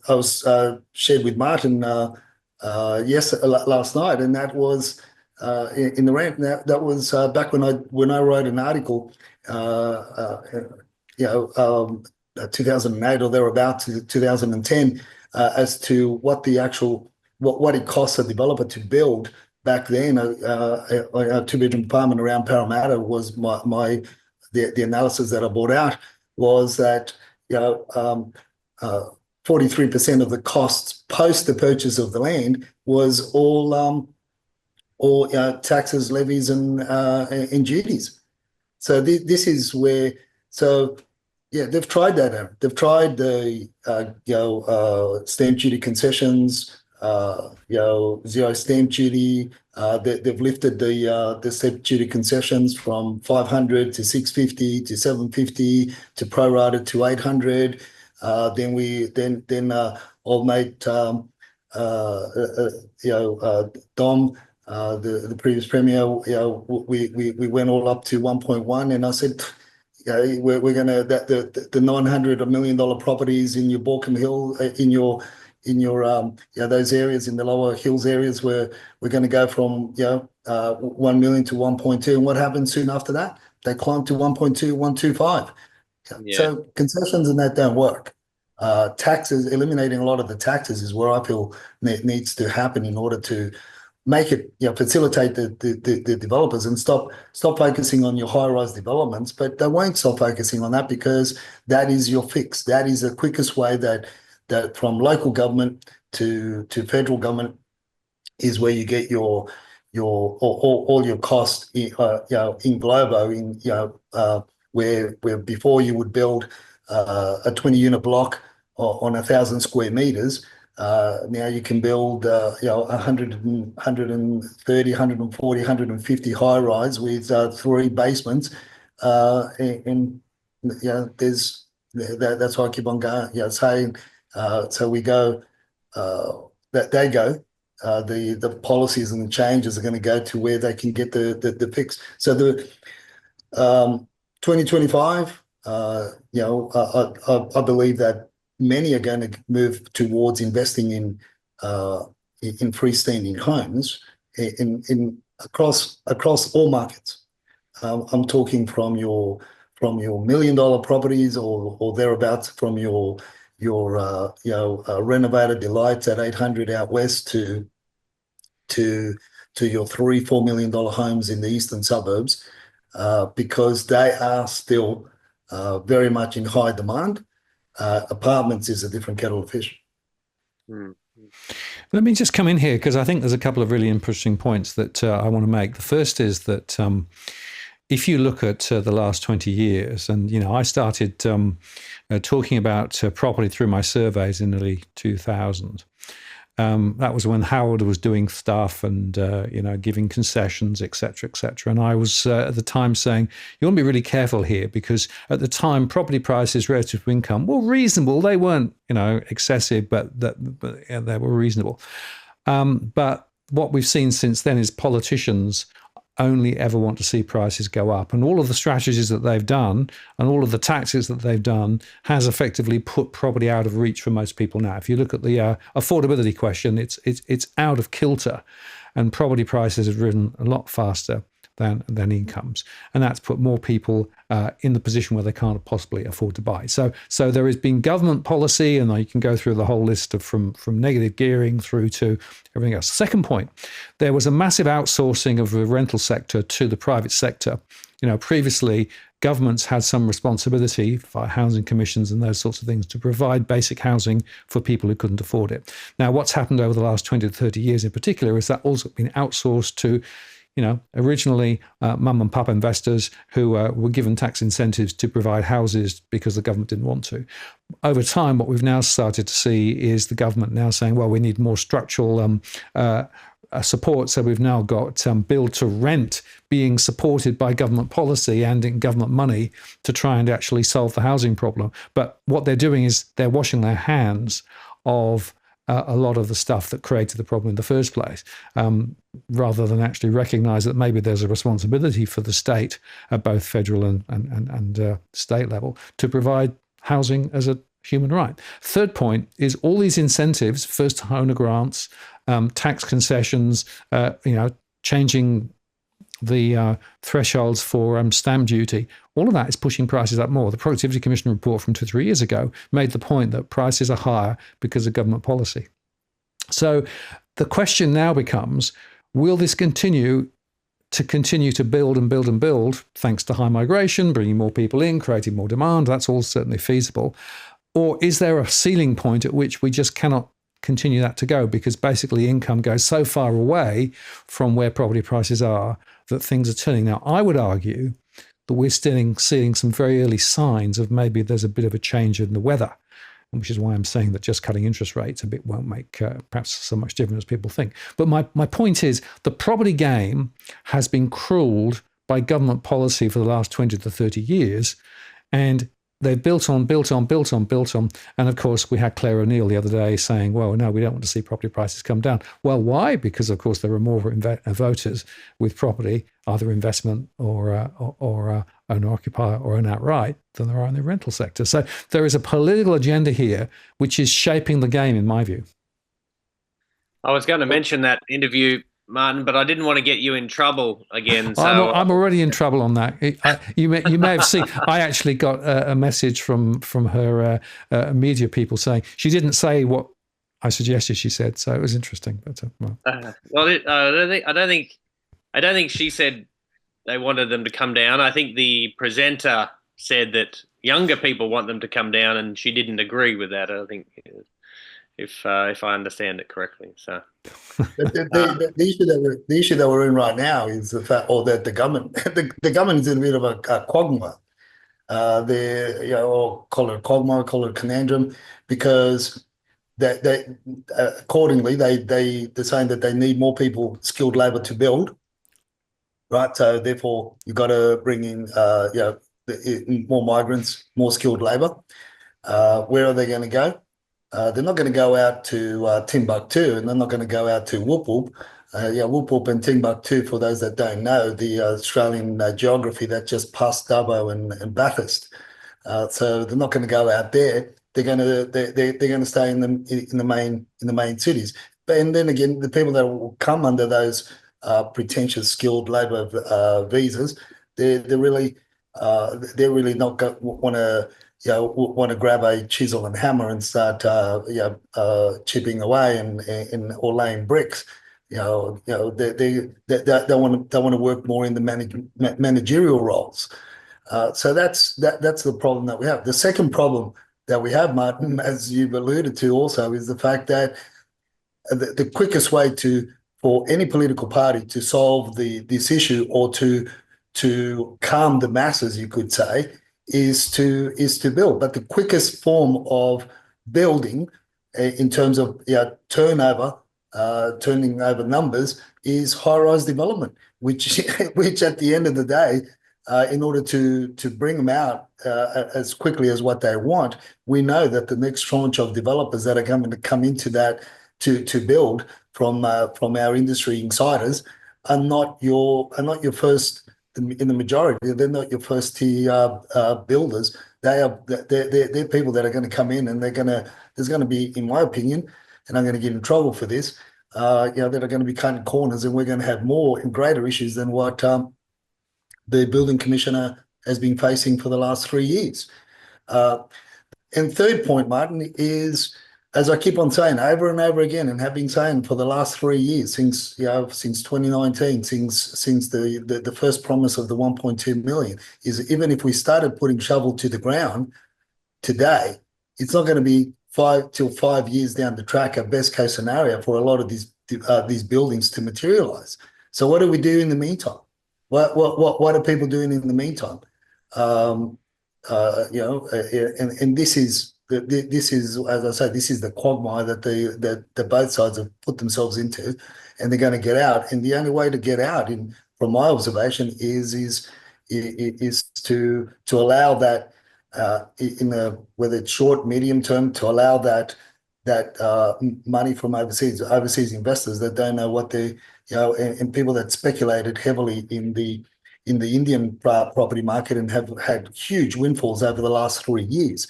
was shared with Martin last night, and that was in the rant. That was back when I wrote an article. 2008 or thereabouts, 2010, as to what the actual what it costs a developer to build back then. A two-bedroom apartment around Parramatta was the analysis that I brought out was that 43% of the costs post the purchase of the land was all taxes, levies, and duties. So this is where, they've tried that out. They've tried the stamp duty concessions, zero stamp duty. They've lifted the stamp duty concessions from 500 to 650 to 750 to prorated to 800. Then old mate Dom, the previous premier, we went all up to 1.1, and I said, we're going to the $900 million properties in your Borkham Hill, in your those areas in the lower hills areas, where we're going to go from 1 million to 1.2, and what happened soon after that? They climbed to 1.2, 1.25. Yeah. So concessions and that don't work. Taxes, eliminating a lot of the taxes, is where I feel needs to happen in order to make it, facilitate the developers, and stop focusing on your high-rise developments. But they won't stop focusing on that, because that is your fix. That is the quickest way that from local government to federal government is where you get all your costs in globo, where before you would build a 20-unit block on 1,000 square meters. Now you can build 130, 140, 150 high rise with 3 basements, and there's that's why I keep on going. Saying so we go that they go. The policies and the changes are going to go to where they can get the fix. So the 2025, I believe that many are going to move towards investing in freestanding homes in across all markets. I'm talking from your $1 million properties or thereabouts, from your renovated delights at 800 out west to your $3-4 million homes in the eastern suburbs, because they are still very much in high demand. Apartments is a different kettle of fish. Let me just come in here, because I think there's a couple of really interesting points that I want to make. The first is that if you look at the last 20 years, and I started talking about property through my surveys in early 2000. That was when Howard was doing stuff and giving concessions, etc., etc. And I was at the time saying, you want to be really careful here, because at the time property prices relative to income were reasonable. They weren't excessive, but they were reasonable. But what we've seen since then is politicians only ever want to see prices go up. And all of the strategies that they've done and all of the tactics that they've done has effectively put property out of reach for most people now. If you look at the affordability question, it's out of kilter, and property prices have risen a lot faster than incomes. And that's put more people in the position where they can't possibly afford to buy. So there has been government policy, and you can go through the whole list of from negative gearing through to everything else. Second point, there was a massive outsourcing of the rental sector to the private sector. Previously, governments had some responsibility via housing commissions and those sorts of things to provide basic housing for people who couldn't afford it. Now, what's happened over the last 20 to 30 years in particular is that also been outsourced to originally mum and pop investors who were given tax incentives to provide houses because the government didn't want to. Over time, what we've now started to see is the government now saying, well, we need more structural support. So we've now got build to rent being supported by government policy and in government money to try and actually solve the housing problem. But what they're doing is they're washing their hands of a lot of the stuff that created the problem in the first place, rather than actually recognise that maybe there's a responsibility for the state at both federal and state level to provide housing as a human right. Third point is all these incentives, first owner grants, tax concessions, changing the thresholds for stamp duty, all of that is pushing prices up more. The Productivity Commission report from 2-3 years ago made the point that prices are higher because of government policy. So the question now becomes, will this continue to build and build and build, thanks to high migration, bringing more people in, creating more demand? That's all certainly feasible. Or is there a ceiling point at which we just cannot continue that to go, because basically income goes so far away from where property prices are that things are turning? Now, I would argue that we're still seeing some very early signs of maybe there's a bit of a change in the weather, which is why I'm saying that just cutting interest rates a bit won't make perhaps so much difference as people think. But my point is, the property game has been cruelled by government policy for the last 20 to 30 years, and they've built on. And of course, we had Claire O'Neill the other day saying, well, no, we don't want to see property prices come down. Well, why? Because, of course, there are more voters with property, either investment or owner-occupier or own outright, than there are in the rental sector. So there is a political agenda here which is shaping the game, in my view. I was going to mention that interview, Martin, but I didn't want to get you in trouble again. So I'm already in trouble on that. You may have seen, I actually got a message from her media people saying she didn't say what I suggested she said, so it was interesting. But I don't think she said they wanted them to come down. I think the presenter said that younger people want them to come down, and she didn't agree with that, I think, if I understand it correctly. So the issue that we're in right now is the fact, or that the government is in a bit of a quagmire. Or call it a quagmire, call it a conundrum, because accordingly they're saying that they need more people, skilled labour to build, right? So therefore you've got to bring in more migrants, more skilled labour. Where are they going to go? They're not going to go out to Timbuktu, and they're not going to go out to Whoop Whoop. Whoop Whoop and Timbuktu, for those that don't know, the Australian geography, that just past Dubbo and Bathurst. So they're not going to go out there. They're going to stay in the main cities. And then again, the people that will come under those pretentious skilled labour visas, they're really not want to grab a chisel and hammer and start chipping away and or laying bricks. They want to work more in the managerial roles. So that's the problem that we have. The second problem that we have, Martin, as you've alluded to also, is the fact that the quickest way for any political party to solve this issue, or to to calm the masses, you could say, is to build. But the quickest form of building in terms of turnover, turning over numbers, is high-rise development, which at the end of the day, in order to bring them out as quickly as what they want, we know that the next tranche of developers that are going to come into that to build from our industry insiders are not your first. In the majority, they're not your first tier builders. They're people that are going to come in, and there's going to be, in my opinion, and I'm going to get in trouble for this, that are going to be cutting corners, and we're going to have more and greater issues than what the building commissioner has been facing for the last 3 years. And third point, Martin, is, as I keep on saying over and over again, and have been saying for the last 3 years, since 2019, since the first promise of the 1.2 million, is even if we started putting shovel to the ground today, it's not going to be 5 years down the track, a best case scenario for a lot of these buildings to materialize. So what do we do in the meantime? What are people doing in the meantime? And this is, as I say, this is the quagmire that both sides have put themselves into, and they're going to get out. And the only way to get out, from my observation, is to allow that, whether it's short, medium term, to allow that money from overseas investors that don't know what they, and people that speculated heavily in the Indian property market and have had huge windfalls over the last 3 years,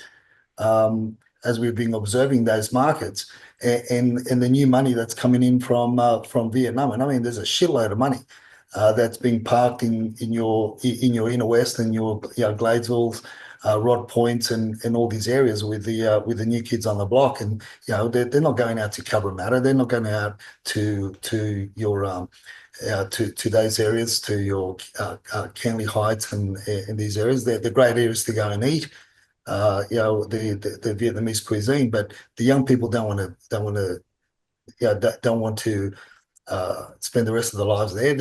as we've been observing those markets, and the new money that's coming in from Vietnam. And I mean, there's a shitload of money that's being parked in your inner west and your Gladesvilles, Rod Points, and all these areas with the new kids on the block. And they're not going out to Cabramatta. They're not going out to your to those areas, to your Canley Heights and these areas. They're great areas to go and eat. The Vietnamese cuisine, but the young people don't want to spend the rest of their lives there.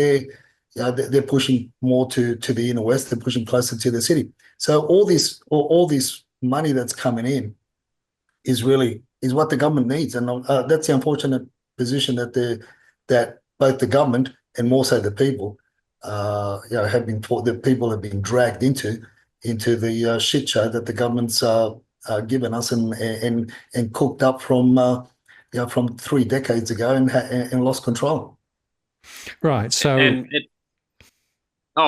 They're pushing more to the inner west. They're pushing closer to the city. So all this money that's coming in is what the government needs, and that's the unfortunate position that both the government and more so the people people have been dragged into the shit show that the government's given us and cooked up from 3 decades ago and lost control. Right. So.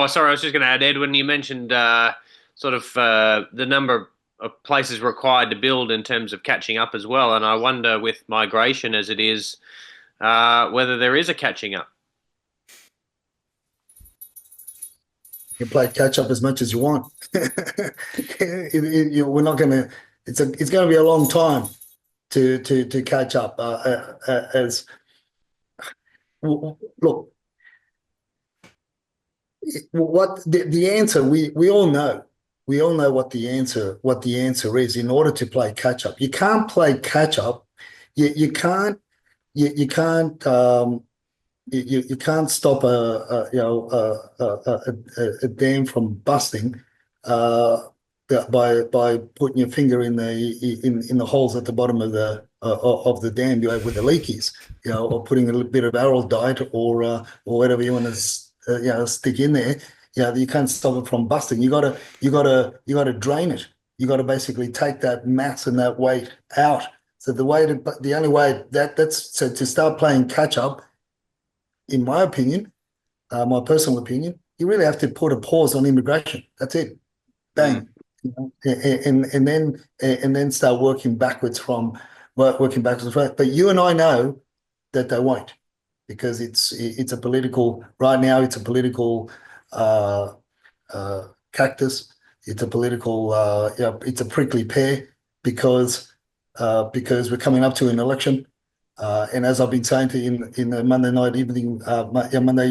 Sorry, I was just going to add, Edwin, you mentioned the number of places required to build in terms of catching up as well. And I wonder, with migration as it is, whether there is a catching up. You can play catch up as much as you want. We're not going to. It's going to be a long time to catch up. Look, what the answer, we all know. We all know what the answer is. In order to play catch up, you can't play catch up. You can't stop a dam from busting by putting your finger in the holes at the bottom of the dam, with the leakies, or putting a little bit of arrow dye or whatever you want to stick in there. You can't stop it from busting. You gotta drain it. You got to basically take that mass and that weight out. So the only way to start playing catch up, in my opinion, my personal opinion, you really have to put a pause on immigration. That's it. Bang. And then start working backwards from. But you and I know that they won't, because it's a political, right now it's a political cactus. It's a political it's a prickly pear because we're coming up to an election. And as I've been saying in the Monday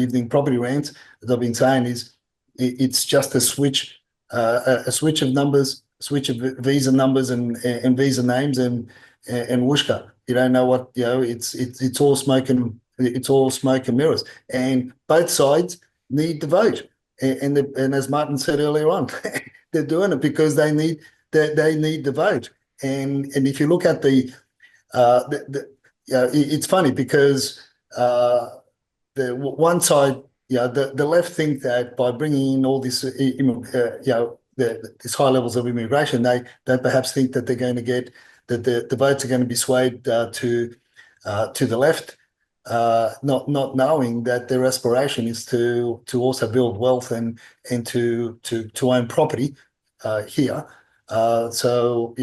evening property rants, as I've been saying, is it's just a switch of numbers, switch of visa numbers and visa names and whooshka. You don't know what, it's all smoke and mirrors. And both sides need to vote. And as Martin said earlier on, they're doing it because they need the vote. And if you look at it's funny because the one side, the left think that by bringing in all this, these high levels of immigration, they perhaps think that they're going to get that the votes are going to be swayed to the left, not knowing that their aspiration is to also build wealth and to own property here. So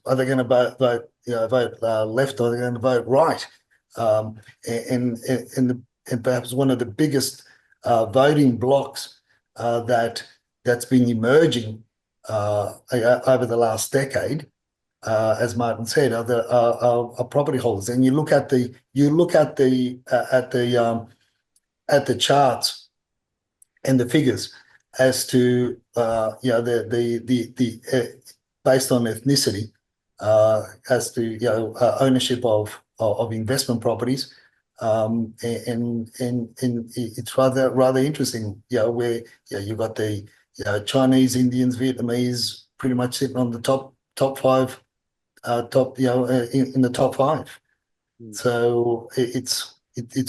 are they going to vote left, or are they going to vote right? And perhaps one of the biggest voting blocks that's been emerging over the last decade, as Martin said, are property holders. And you look at the charts and the figures as to based on ethnicity, as to ownership of investment properties, and it's rather interesting. Where you've got the Chinese, Indians, Vietnamese, pretty much sitting on the top five, in the top five. So it's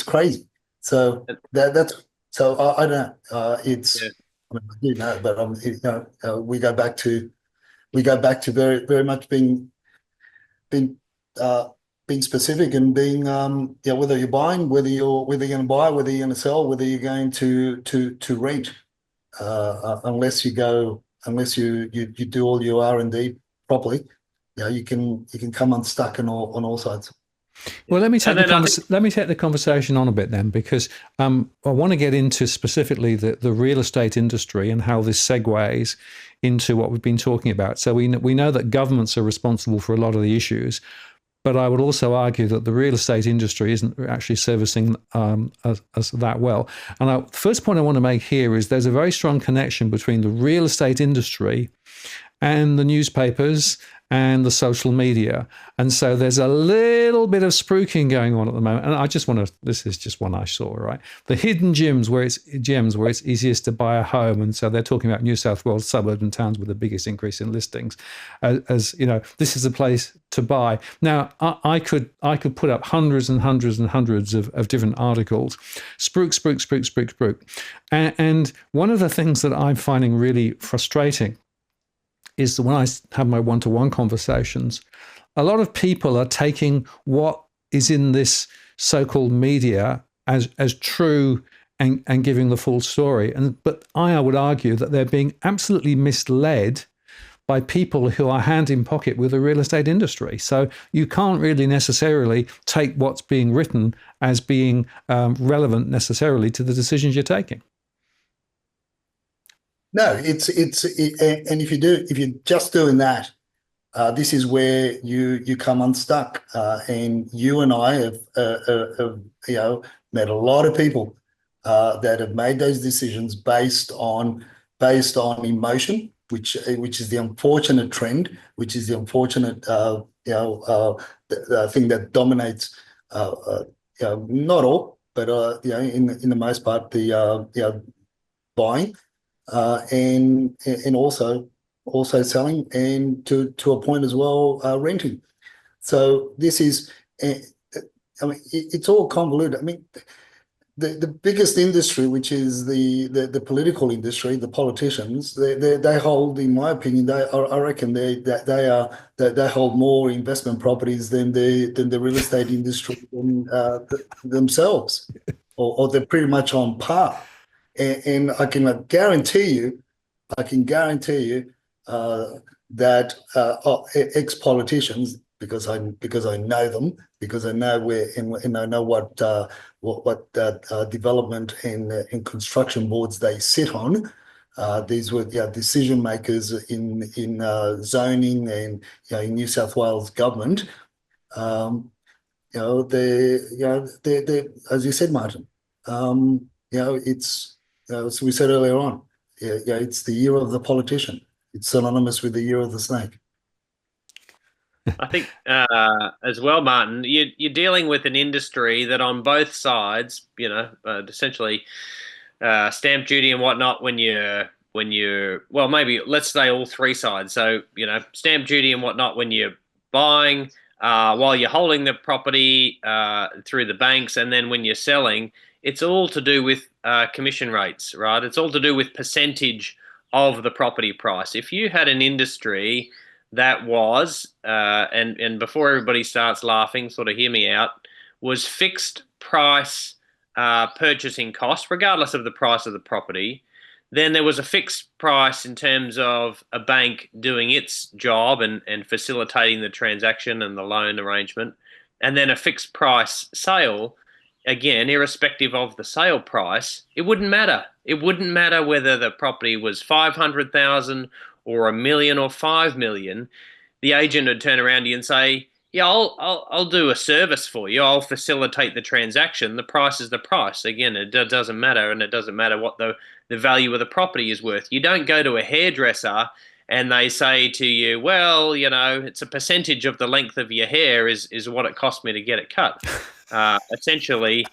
crazy. So that's so I don't know. It's I do know, but we go back to very very much being specific and being whether you're buying, whether you're going to buy, whether you're going to sell, whether you're going to rent, unless you do all your R&D properly, you can come unstuck on all sides. Well, let me take the conversation on a bit then, because I want to get into specifically the real estate industry and how this segues into what we've been talking about. So we know that governments are responsible for a lot of the issues, but I would also argue that the real estate industry isn't actually servicing us that well. And the first point I want to make here is there's a very strong connection between the real estate industry and the newspapers and the social media. And so there's a little bit of spruiking going on at the moment. And I just want to, this is just one I saw, right? The hidden gems where it's easiest to buy a home. And so they're talking about New South Wales suburban towns with the biggest increase in listings, as this is a place to buy. Now, I could put up hundreds and hundreds and hundreds of different articles, spruik. And one of the things that I'm finding really frustrating is that when I have my one-to-one conversations, a lot of people are taking what is in this so-called media as true and giving the full story. But I would argue that they're being absolutely misled by people who are hand in pocket with the real estate industry. So you can't really necessarily take what's being written as being relevant necessarily to the decisions you're taking. No, and if you're just doing that, this is where you come unstuck. And you and I have met a lot of people that have made those decisions based on emotion, which is the unfortunate trend, which is the unfortunate the thing that dominates. Not all, but in the most part, the buying. And also selling, and to a point as well, renting. So this is, it's all convoluted. I mean, the biggest industry, which is the political industry, the politicians, they hold, in my opinion, I reckon they hold more investment properties than the real estate industry themselves, or they're pretty much on par. And I can guarantee you that ex-politicians, because I know them, because I know where and I know what development and construction boards they sit on. These were decision makers in zoning and in New South Wales government. They as you said, Martin. It's. As we said earlier on, it's the year of the politician. It's synonymous with the year of the snake. I think as well, Martin, you're dealing with an industry that on both sides, essentially stamp duty and whatnot when you're well, maybe let's say all three sides. So stamp duty and whatnot when you're buying, while you're holding the property through the banks, and then when you're selling, it's all to do with commission rates, right? It's all to do with percentage of the property price. If you had an industry that was, and before everybody starts laughing, sort of hear me out, was fixed price purchasing cost, regardless of the price of the property, then there was a fixed price in terms of a bank doing its job and facilitating the transaction and the loan arrangement, and then a fixed price sale. Again, irrespective of the sale price, it wouldn't matter. It wouldn't matter whether the property was 500,000 or 1 million or 5 million. The agent would turn around to you and say, "Yeah, I'll do a service for you. I'll facilitate the transaction. The price is the price." Again, it doesn't matter, and it doesn't matter what the value of the property is worth. You don't go to a hairdresser and they say to you, "Well, it's a percentage of the length of your hair is what it cost me to get it cut." Essentially,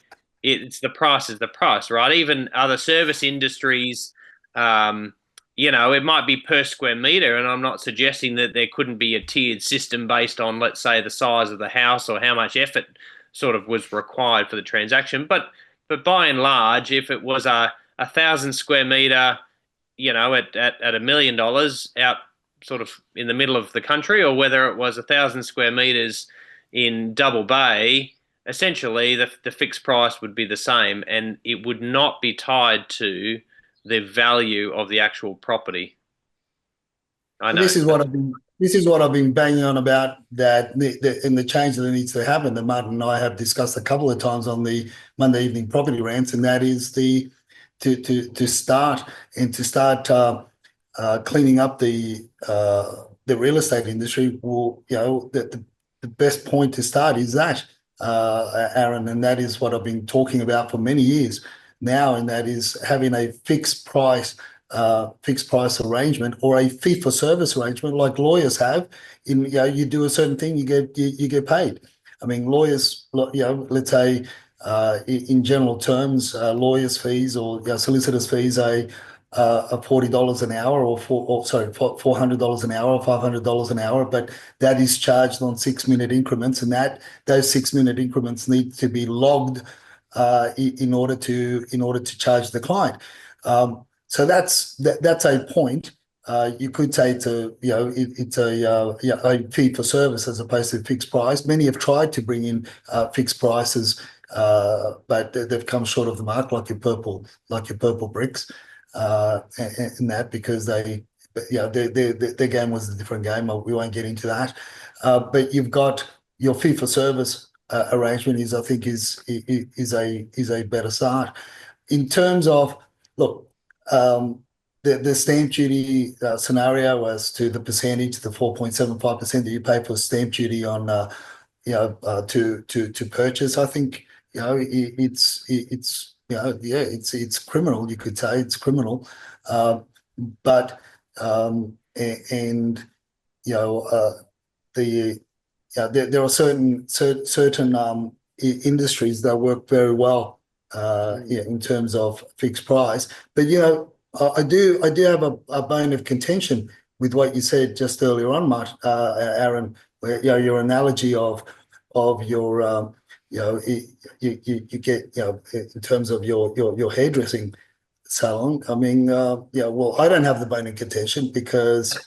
it's the price is the price, right? Even other service industries, it might be per square meter, and I'm not suggesting that there couldn't be a tiered system based on, let's say, the size of the house or how much effort sort of was required for the transaction. But by and large, if it was a 1,000 square meter, at $1 million out sort of in the middle of the country, or whether it was 1,000 square meters in Double Bay, essentially the fixed price would be the same, and it would not be tied to the value of the actual property. I know. This is what I've been banging on about, that in the change that needs to happen, that Martin and I have discussed a couple of times on the Monday evening property rants, and that is to start cleaning up the real estate industry. Well, the best point to start is that, Aaron, and that is what I've been talking about for many years now, and that is having a fixed price arrangement, or a fee for service arrangement like lawyers have. You do a certain thing, you get paid. I mean, lawyers, let's say in general terms, lawyers' fees or solicitors' fees are $40 an hour, or $400 an hour, or $500 an hour, but that is charged on 6-minute increments, and those 6-minute increments need to be logged in order to charge the client. So that's a point. You could say it's a fee for service as opposed to fixed price. Many have tried to bring in fixed prices, but they've come short of the mark, like your purple bricks, and that, because their game was a different game. We won't get into that. But you've got your fee for service arrangement I think is a better start. In terms of, look, the stamp duty scenario as to the percentage, the 4.75% that you pay for stamp duty on to purchase, I think it's criminal. You could say it's criminal, but there are certain industries that work very well in terms of fixed price. But I do have a bone of contention with what you said just earlier on, Aaron, where your analogy of your you get in terms of your hairdressing salon. I mean, well, I don't have the bone of contention, because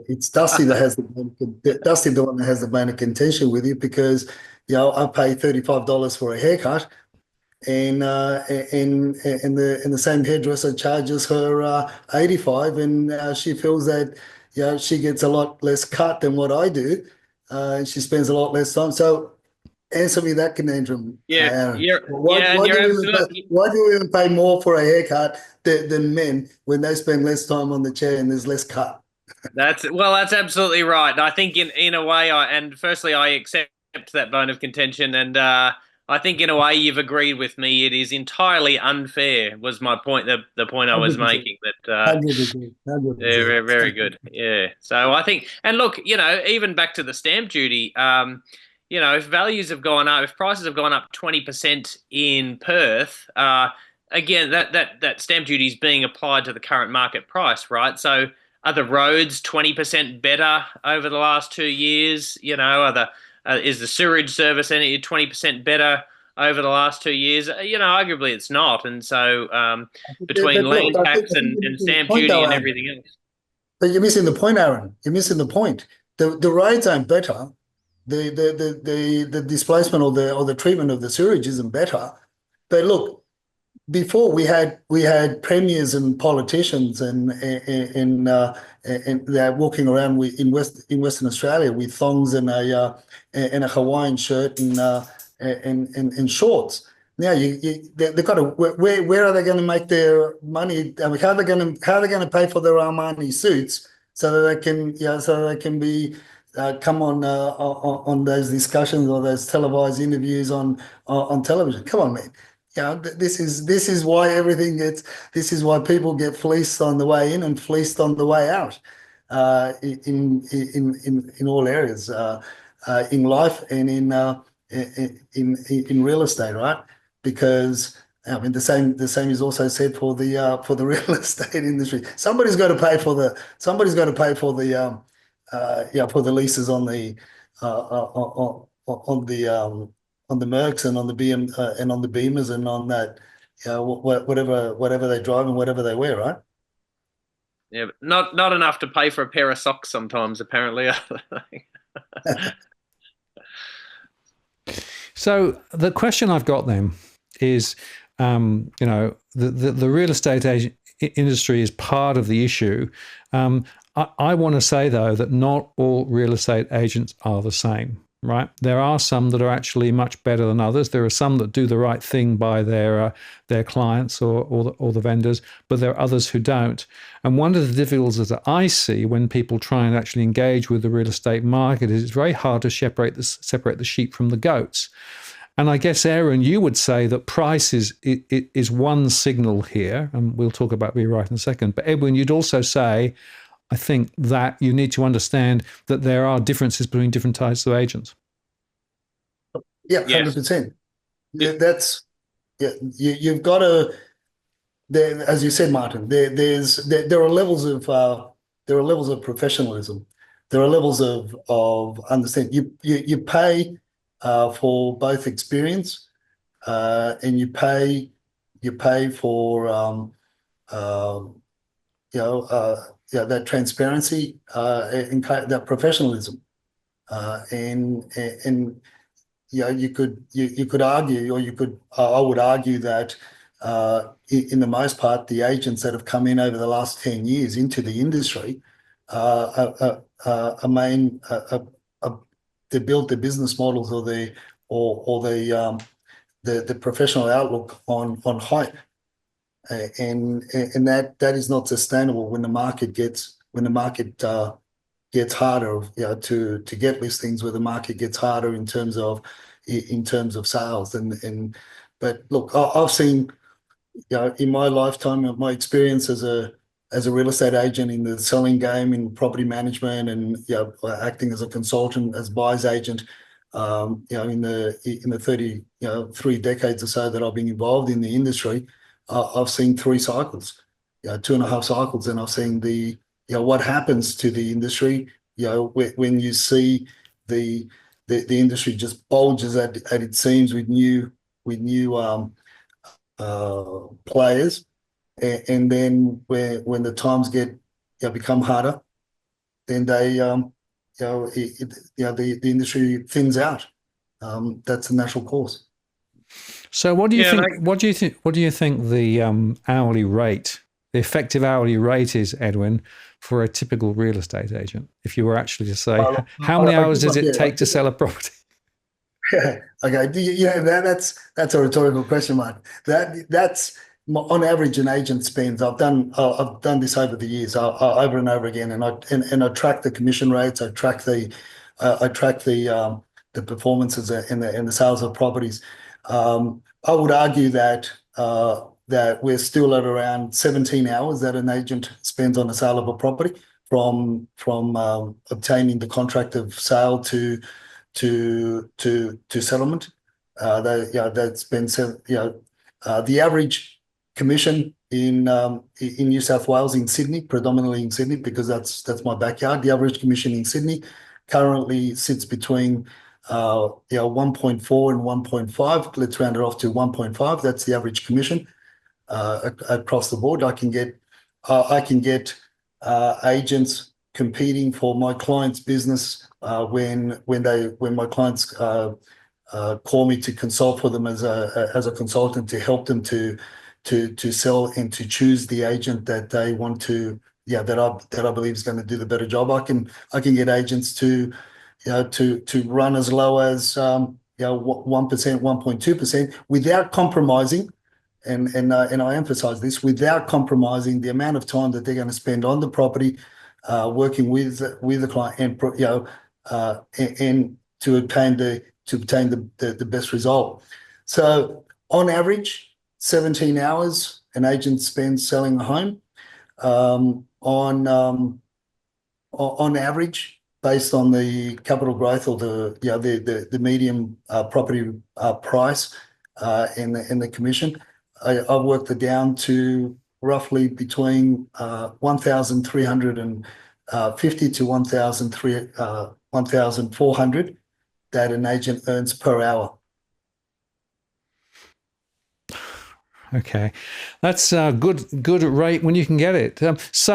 it's Dusty that has the one that has the bone of contention with you, because I pay $35 for a haircut, and the same hairdresser charges her $85, and she feels that she gets a lot less cut than what I do, and she spends a lot less time. So answer me that conundrum. Yeah, why do we even pay more for a haircut than men when they spend less time on the chair and there's less cut? That's absolutely right. I think in a way, firstly, I accept that bone of contention, and I think in a way you've agreed with me. It is entirely unfair, was my point. The point I was 100%. making. That 100%. very, very good. Yeah. So I think, and look, even back to the stamp duty. If values have gone up, if prices have gone up 20% in Perth, again, that stamp duty is being applied to the current market price, right? So are the roads 20% better over the last 2 years? You know, is the sewage service any 20% better over the last 2 years? You know, arguably it's not. And so between Look, land I tax think and you're missing the stamp point, duty though, and Aaron. everything else. But you're missing the point, Aaron. You're missing the point. The roads aren't better. The displacement or the treatment of the sewage isn't better. But look, before we had premiers and politicians and they're walking around in Western Australia with thongs and a Hawaiian shirt and shorts. Now they've got to where are they going to make their money? I mean, how are they going to pay for their Armani suits so that they can be come on those discussions or those televised interviews on television? Come on, man. This is why this is why people get fleeced on the way in and fleeced on the way out, in all areas, in life and in real estate, right? Because I mean the same is also said for the real estate industry. Somebody's got to pay for the for the leases on the on the Mercs and on the BM and on the Beamers and on that, whatever they drive and whatever they wear, right? Yeah, but not enough to pay for a pair of socks sometimes, apparently. So the question I've got then is, you know, the real estate industry is part of the issue. I want to say, though, that not all real estate agents are the same, right? There are some that are actually much better than others. There are some that do the right thing by their clients or the vendors, but there are others who don't. And one of the difficulties that I see when people try and actually engage with the real estate market is it's very hard to separate the sheep from the goats. And I guess, Aaron, you would say that price is one signal here, and we'll talk about be right in a second. But Edwin, you'd also say, I think that you need to understand that there are differences between different types of agents. Yeah, 100%. Yeah, you've got to. As you said, Martin, there are levels of professionalism. There are levels of understanding. You pay for both experience, and you pay for that transparency and that professionalism, and you could argue, or I would argue that in the most part, the agents that have come in over the last 10 years into the industry they built their business models or the professional outlook on hype. And that is not sustainable when the market gets harder, to get listings, where the market gets harder in terms of sales. But look, I've seen, in my lifetime, my experience as a real estate agent in the selling game, in property management, and acting as a consultant, as buyer's agent, in the 3 decades or so that I've been involved in the industry, I've seen 3 cycles, 2.5 cycles, and I've seen what happens to the industry, when you see the industry just bulges at its seams with new players, and then when the times become harder, then the industry thins out. That's a natural course. So what do you think? What do you think the hourly rate, the effective hourly rate is, Edwin, for a typical real estate agent? If you were actually to say, how many hours does it take to sell a property? Okay, that's a rhetorical question, Mark. That's on average an agent spends. I've done this over the years, over and over again, and I track the commission rates. I track the performances and the sales of properties. I would argue that we're still at around 17 hours that an agent spends on the sale of a property, from obtaining the contract of sale to settlement. That's been the average commission in New South Wales, in Sydney, predominantly in Sydney, because that's my backyard. The average commission in Sydney currently sits between 1.4 and 1.5. Let's round it off to 1.5. That's the average commission across the board. I can get agents competing for my client's business when my clients call me to consult for them as a consultant, to help them to sell and to choose the agent that they want to, that I believe is going to do the better job. I can get agents to run as low as 1%, 1.2% without compromising. And I emphasize this, without compromising the amount of time that they're going to spend on the property, working with the client, and to obtain the best result. So on average, 17 hours an agent spends selling a home. On average, based on the capital growth or the median property price and the commission, I've worked it down to roughly between 1,350 to 1,400 that an agent earns per hour. Okay, that's a good rate when you can get it. This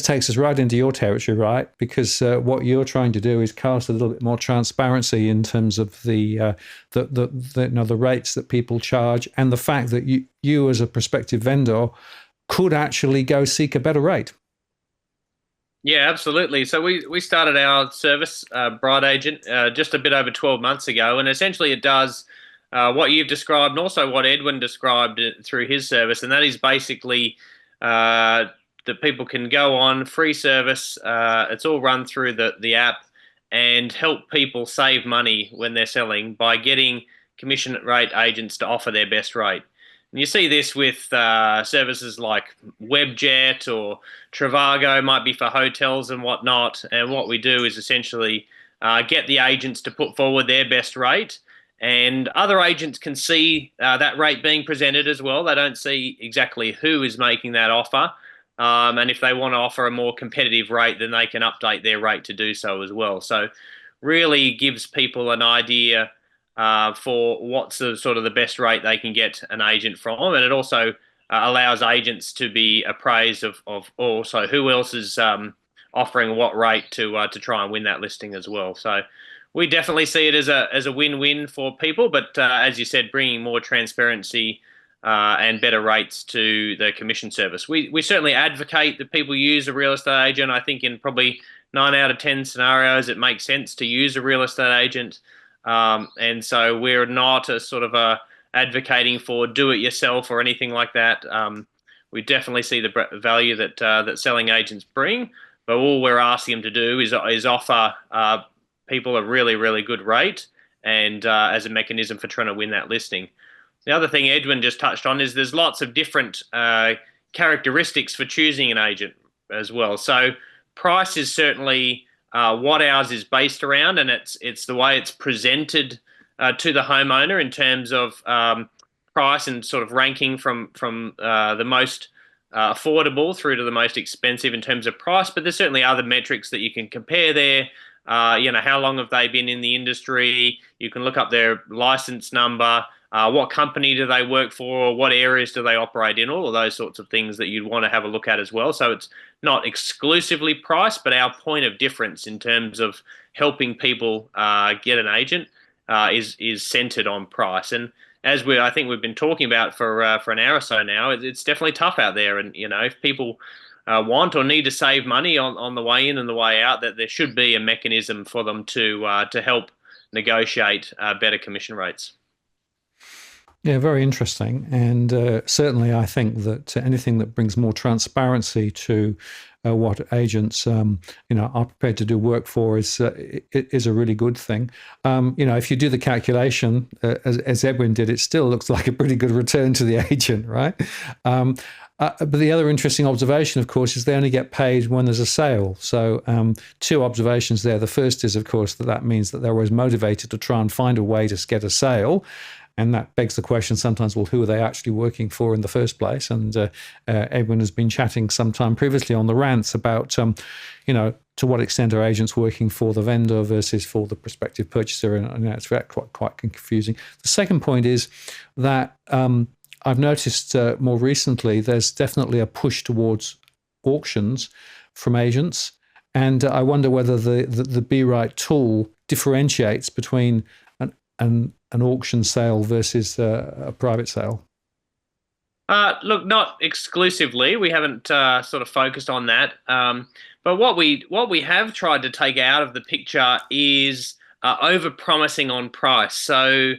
takes us right into your territory, right? Because what you're trying to do is cast a little bit more transparency in terms of the rates that people charge, and the fact that you as a prospective vendor could actually go seek a better rate. Yeah, absolutely. So we started our service, Bright Agent, just a bit over 12 months ago, and essentially it does what you've described, and also what Edwin described through his service, and that is basically that people can go on free service. It's all run through the app, and help people save money when they're selling by getting commission rate agents to offer their best rate. And you see this with services like Webjet or Trivago, might be for hotels and whatnot. And what we do is essentially get the agents to put forward their best rate, and other agents can see that rate being presented as well. They don't see exactly who is making that offer. And if they want to offer a more competitive rate, then they can update their rate to do so as well. So really gives people an idea for what's the best rate they can get an agent from. And it also allows agents to be appraised of also who else is offering what rate to try and win that listing as well. So we definitely see it as a win-win for people, but as you said, bringing more transparency and better rates to the commission service. We certainly advocate that people use a real estate agent. I think in probably 9 out of 10 scenarios, it makes sense to use a real estate agent. And so we're not advocating for do-it-yourself or anything like that. We definitely see the value that selling agents bring, but all we're asking them to do is offer people a really, really good rate, and as a mechanism for trying to win that listing. The other thing Edwin just touched on is there's lots of different characteristics for choosing an agent as well. So price is certainly what ours is based around, and it's the way it's presented to the homeowner in terms of price and sort of ranking from the most affordable through to the most expensive in terms of price. But there's certainly other metrics that you can compare there. How long have they been in the industry? You can look up their license number. What company do they work for? What areas do they operate in? All of those sorts of things that you'd want to have a look at as well. So it's not exclusively price, but our point of difference in terms of helping people get an agent is centered on price. And as I think we've been talking about for an hour or so now, it's definitely tough out there. And if people want or need to save money on the way in and the way out, that there should be a mechanism for them to help negotiate better commission rates. Yeah, very interesting. And certainly I think that anything that brings more transparency to what agents are prepared to do work for is a really good thing. If you do the calculation, as Edwin did, it still looks like a pretty good return to the agent, right? But the other interesting observation, of course, is they only get paid when there's a sale. So 2 observations there. The first is, of course, that means that they're always motivated to try and find a way to get a sale. And that begs the question sometimes, well, who are they actually working for in the first place? And Edwin has been chatting sometime previously on the rants about, to what extent are agents working for the vendor versus for the prospective purchaser? And it's quite confusing. The second point is that I've noticed more recently there's definitely a push towards auctions from agents. And I wonder whether the Be Right tool differentiates between an auction sale versus a private sale. Look, not exclusively. We haven't sort of focused on that. But what we have tried to take out of the picture is over-promising on price. So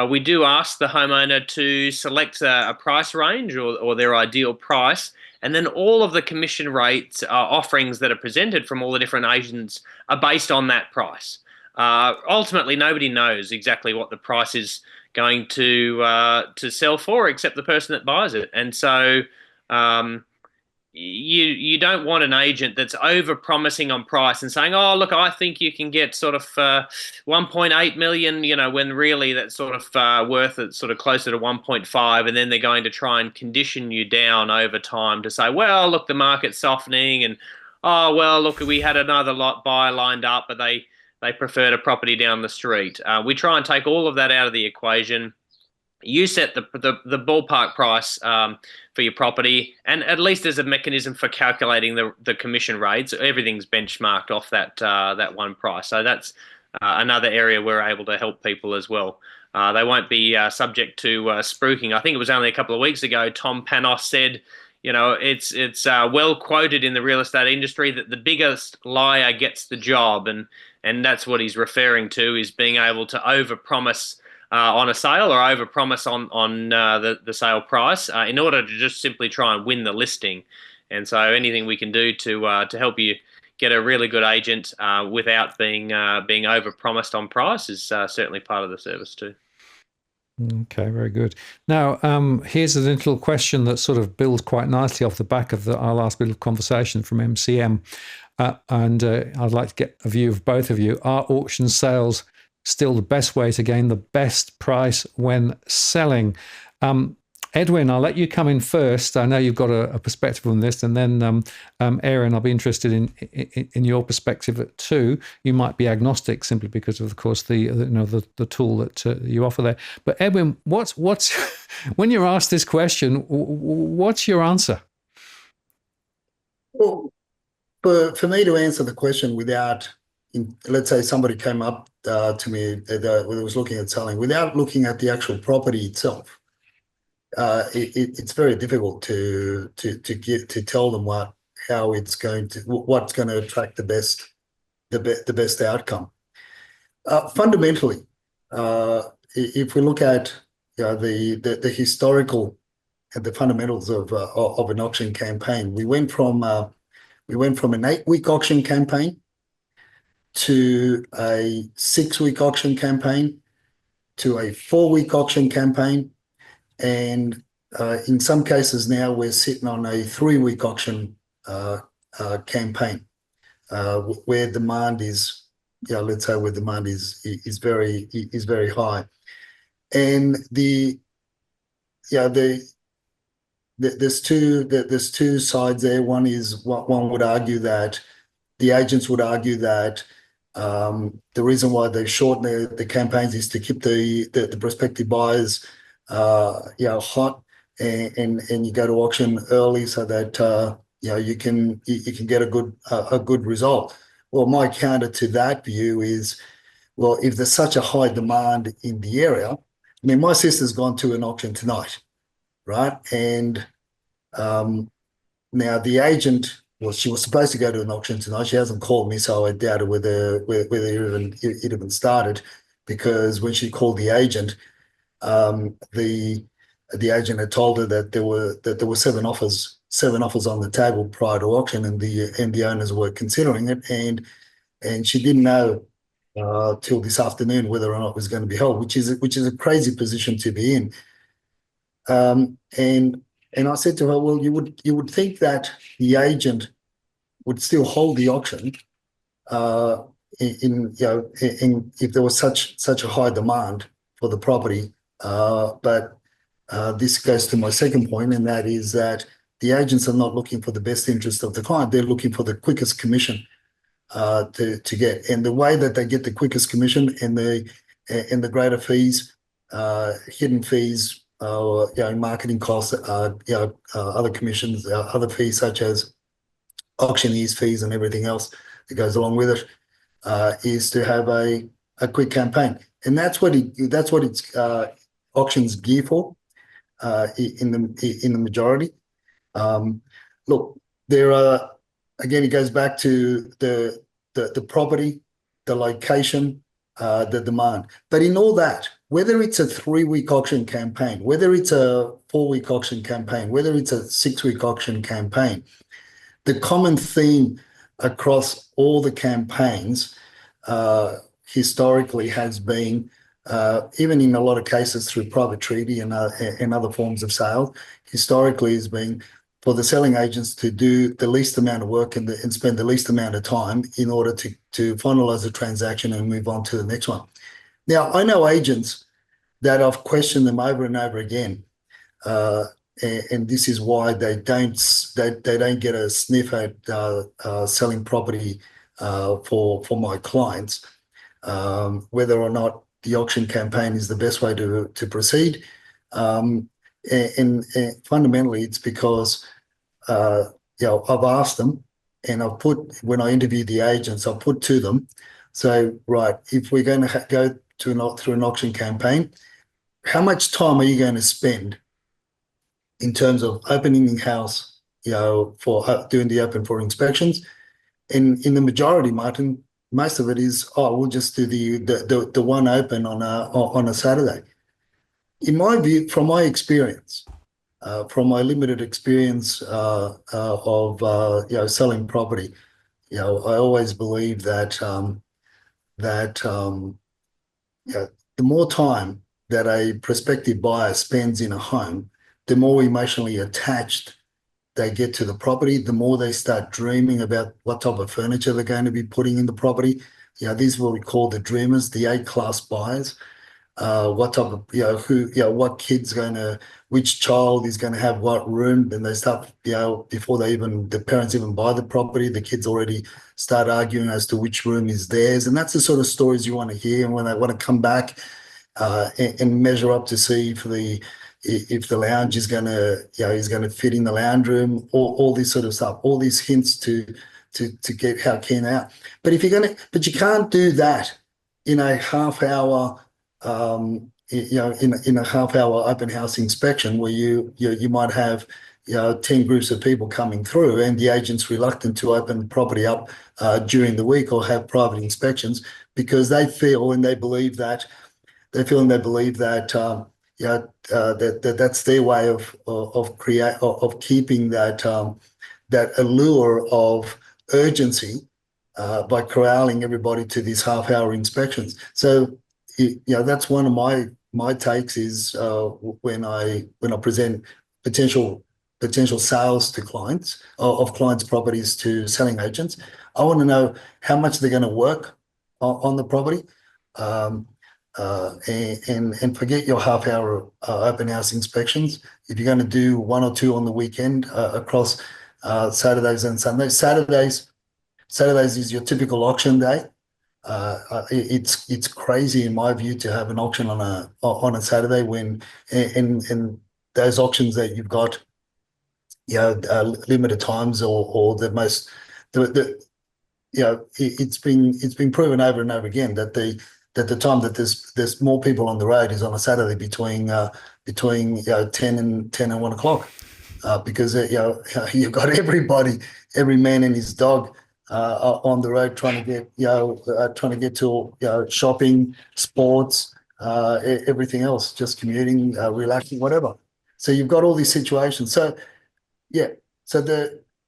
we do ask the homeowner to select a price range or their ideal price, and then all of the commission rates offerings that are presented from all the different agents are based on that price. Ultimately, nobody knows exactly what the price is going to sell for, except the person that buys it. And so you don't want an agent that's over promising on price and saying, oh, look, I think you can get sort of 1.8 million, when really that's sort of worth it sort of closer to 1.5, and then they're going to try and condition you down over time to say, well, look, the market's softening, and oh, well, look, we had another buyer lined up, but they preferred a property down the street. We try and take all of that out of the equation. You set the ballpark price for your property, and at least there's a mechanism for calculating the commission rates. Everything's benchmarked off that one price. So that's another area we're able to help people as well. They won't be subject to spruiking. I think it was only a couple of weeks ago Tom Panos said, it's well quoted in the real estate industry that the biggest liar gets the job, and that's what he's referring to, is being able to overpromise on a sale or overpromise on the sale price in order to just simply try and win the listing. And so anything we can do to help you get a really good agent without being overpromised on price is certainly part of the service too. Okay, very good. Now, here's a little question that sort of builds quite nicely off the back of our last bit of conversation from MCM. And I'd like to get a view of both of you. Are auction sales still the best way to gain the best price when selling? Edwin, I'll let you come in first. I know you've got a perspective on this, and then Aaron, I'll be interested in your perspective too. You might be agnostic simply because of course, the tool that you offer there. But Edwin, what's when you're asked this question, what's your answer? Well, for me to answer the question without, let's say somebody came up to me that was looking at selling, without looking at the actual property itself, it's very difficult to tell them what's going to attract the best outcome. Fundamentally, if we look at the historical and the fundamentals of an auction campaign, we went from an 8-week auction campaign to a 6-week auction campaign to a 4-week auction campaign. And in some cases now we're sitting on a 3-week auction campaign where demand is, let's say where demand is very high. And there's two sides there. One is one would argue that the agents would argue that the reason why they shorten the campaigns is to keep the prospective buyers hot, and you go to auction early so that you can get a good result. Well, my counter to that view is, well, if there's such a high demand in the area, I mean, my sister's gone to an auction tonight, right? And now the agent, well, she was supposed to go to an auction tonight. She hasn't called me, so I doubted whether it even started, because when she called the agent, the agent had told her that there were 7 offers on the table prior to auction, and the owners were considering it, and she didn't know till this afternoon whether or not it was going to be held, which is a crazy position to be in. And I said to her, well, you would think that the agent would still hold the auction if there was such a high demand for the property But this goes to my second point, and that is that the agents are not looking for the best interest of the client. They're looking for the quickest commission to get. And the way that they get the quickest commission and the greater fees, hidden fees, marketing costs, other commissions, other fees such as auctioneers' fees and everything else that goes along with it, is to have a quick campaign, and that's what it's auctions gear for in the majority. Look, there are, again, it goes back to the property, the location, the demand. But in all that, whether it's a 3-week auction campaign, whether it's a 4-week auction campaign, whether it's a 6-week auction campaign, the common theme across all the campaigns historically has been, even in a lot of cases through private treaty and other forms of sale, historically has been for the selling agents to do the least amount of work and spend the least amount of time in order to finalise the transaction and move on to the next one. Now, I know agents that I've questioned them over and over again, and this is why they don't get a sniff at selling property for my clients, whether or not the auction campaign is the best way to proceed. And fundamentally, it's because I've asked them, and when I interview the agents, I'll put to them, so right, if we're going to go through an auction campaign, how much time are you going to spend in terms of opening the house, for doing the open for inspections? And in the majority, Martin, most of it is, we'll just do the one open on a Saturday. In my view, from my experience, from my limited experience of selling property, I always believe that the more time that a prospective buyer spends in a home, the more emotionally attached they get to the property, the more they start dreaming about what type of furniture they're going to be putting in the property. These are what we call the dreamers, the A-class buyers. What type of, what kid's which child is going to have what room, and they start, before the parents even buy the property, the kids already start arguing as to which room is theirs. And that's the sort of stories you want to hear. And when they want to come back and measure up to see if the lounge is going to fit in the lounge room, all this sort of stuff, all these hints to get how keen they are. But but you can't do that in a half hour, in a half hour open house inspection where you might have 10 groups of people coming through, and the agent's reluctant to open the property up during the week or have private inspections because they feel and they believe that that's their way of keeping that allure of urgency by corralling everybody to these half-hour inspections. So that's one of my takes is when I present potential sales to clients of clients' properties to selling agents, I want to know how much they're going to work on the property. And forget your half-hour open house inspections. If you're going to do 1 or 2 on the weekend across Saturdays and Sundays, Saturdays is your typical auction day. It's crazy in my view to have an auction on a Saturday when and those auctions that you've got, limited times or the most it's been proven over and over again that the time that there's more people on the road is on a Saturday between 10 and 1 o'clock, because you've got every man and his dog on the road trying to get to shopping, sports, everything else, just commuting, relaxing, whatever. So you've got all these situations. So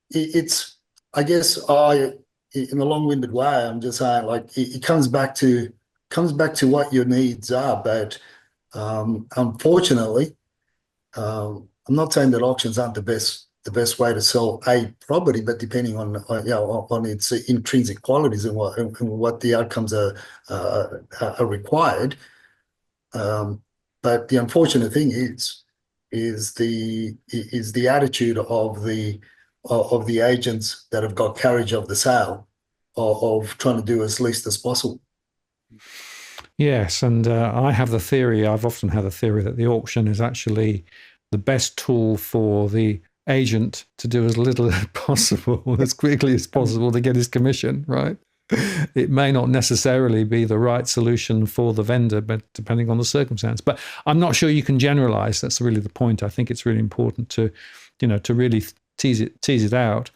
it's I guess in a long-winded way, I'm just saying, like, it comes back to what your needs are. But unfortunately, I'm not saying that auctions aren't the best way to sell a property, but depending on its intrinsic qualities and what the outcomes are required. But the unfortunate thing is the attitude of the agents that have got carriage of the sale of trying to do as least as possible. Yes, and I have the theory, I've often had a theory that the auction is actually the best tool for the agent to do as little as possible, as quickly as possible to get his commission, right? It may not necessarily be the right solution for the vendor, but depending on the circumstance. But I'm not sure you can generalize. That's really the point. I think it's really important to, to really tease it out.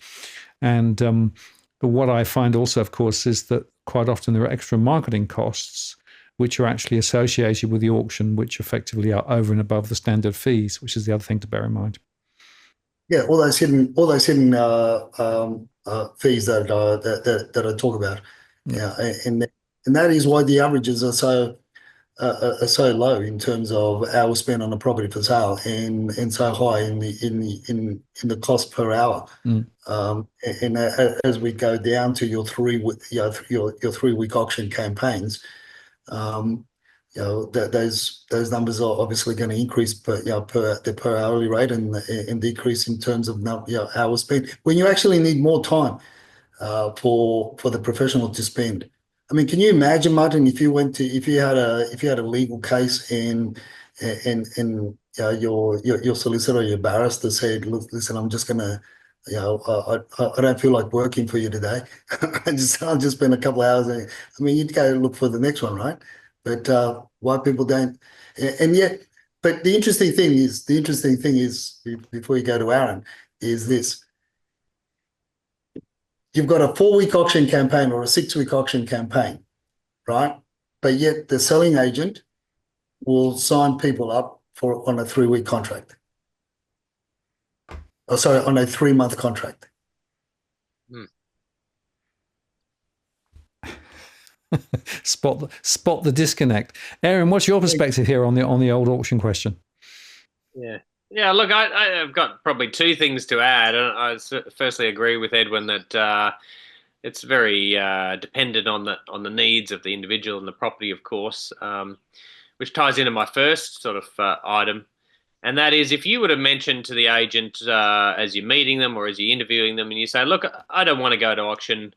And but what I find also, of course, is that quite often there are extra marketing costs which are actually associated with the auction, which effectively are over and above the standard fees, which is the other thing to bear in mind. Yeah, all those hidden fees that I talk about. Yeah, and that is why the averages are so low in terms of hours spent on a property for sale, and so high in the cost per hour. And as we go down to your 3-week auction campaigns, those numbers are obviously going to increase per hourly rate, and decrease in terms of hours spent, when you actually need more time for the professional to spend. I mean, can you imagine, Martin, if you had a legal case and your solicitor or your barrister said, "Look, listen, I'm just gonna, I don't feel like working for you today. I'll just spend a couple of hours." I mean, you'd go look for the next one, right? But why people don't, and yet, but the interesting thing is, before you go to Aaron, is this: you've got a 4-week auction campaign or a 6-week auction campaign, right? But yet the selling agent will sign people up on a 3-week contract. Oh, sorry, on a 3-month contract. Spot the disconnect. Aaron, what's your perspective here on the old auction question? Yeah. Look, I've got probably two things to add. I firstly agree with Edwin that it's very dependent on the needs of the individual and the property, of course, which ties into my first sort of item. And that is, if you were to mention to the agent as you're meeting them or as you're interviewing them, and you say, "Look, I don't want to go to auction,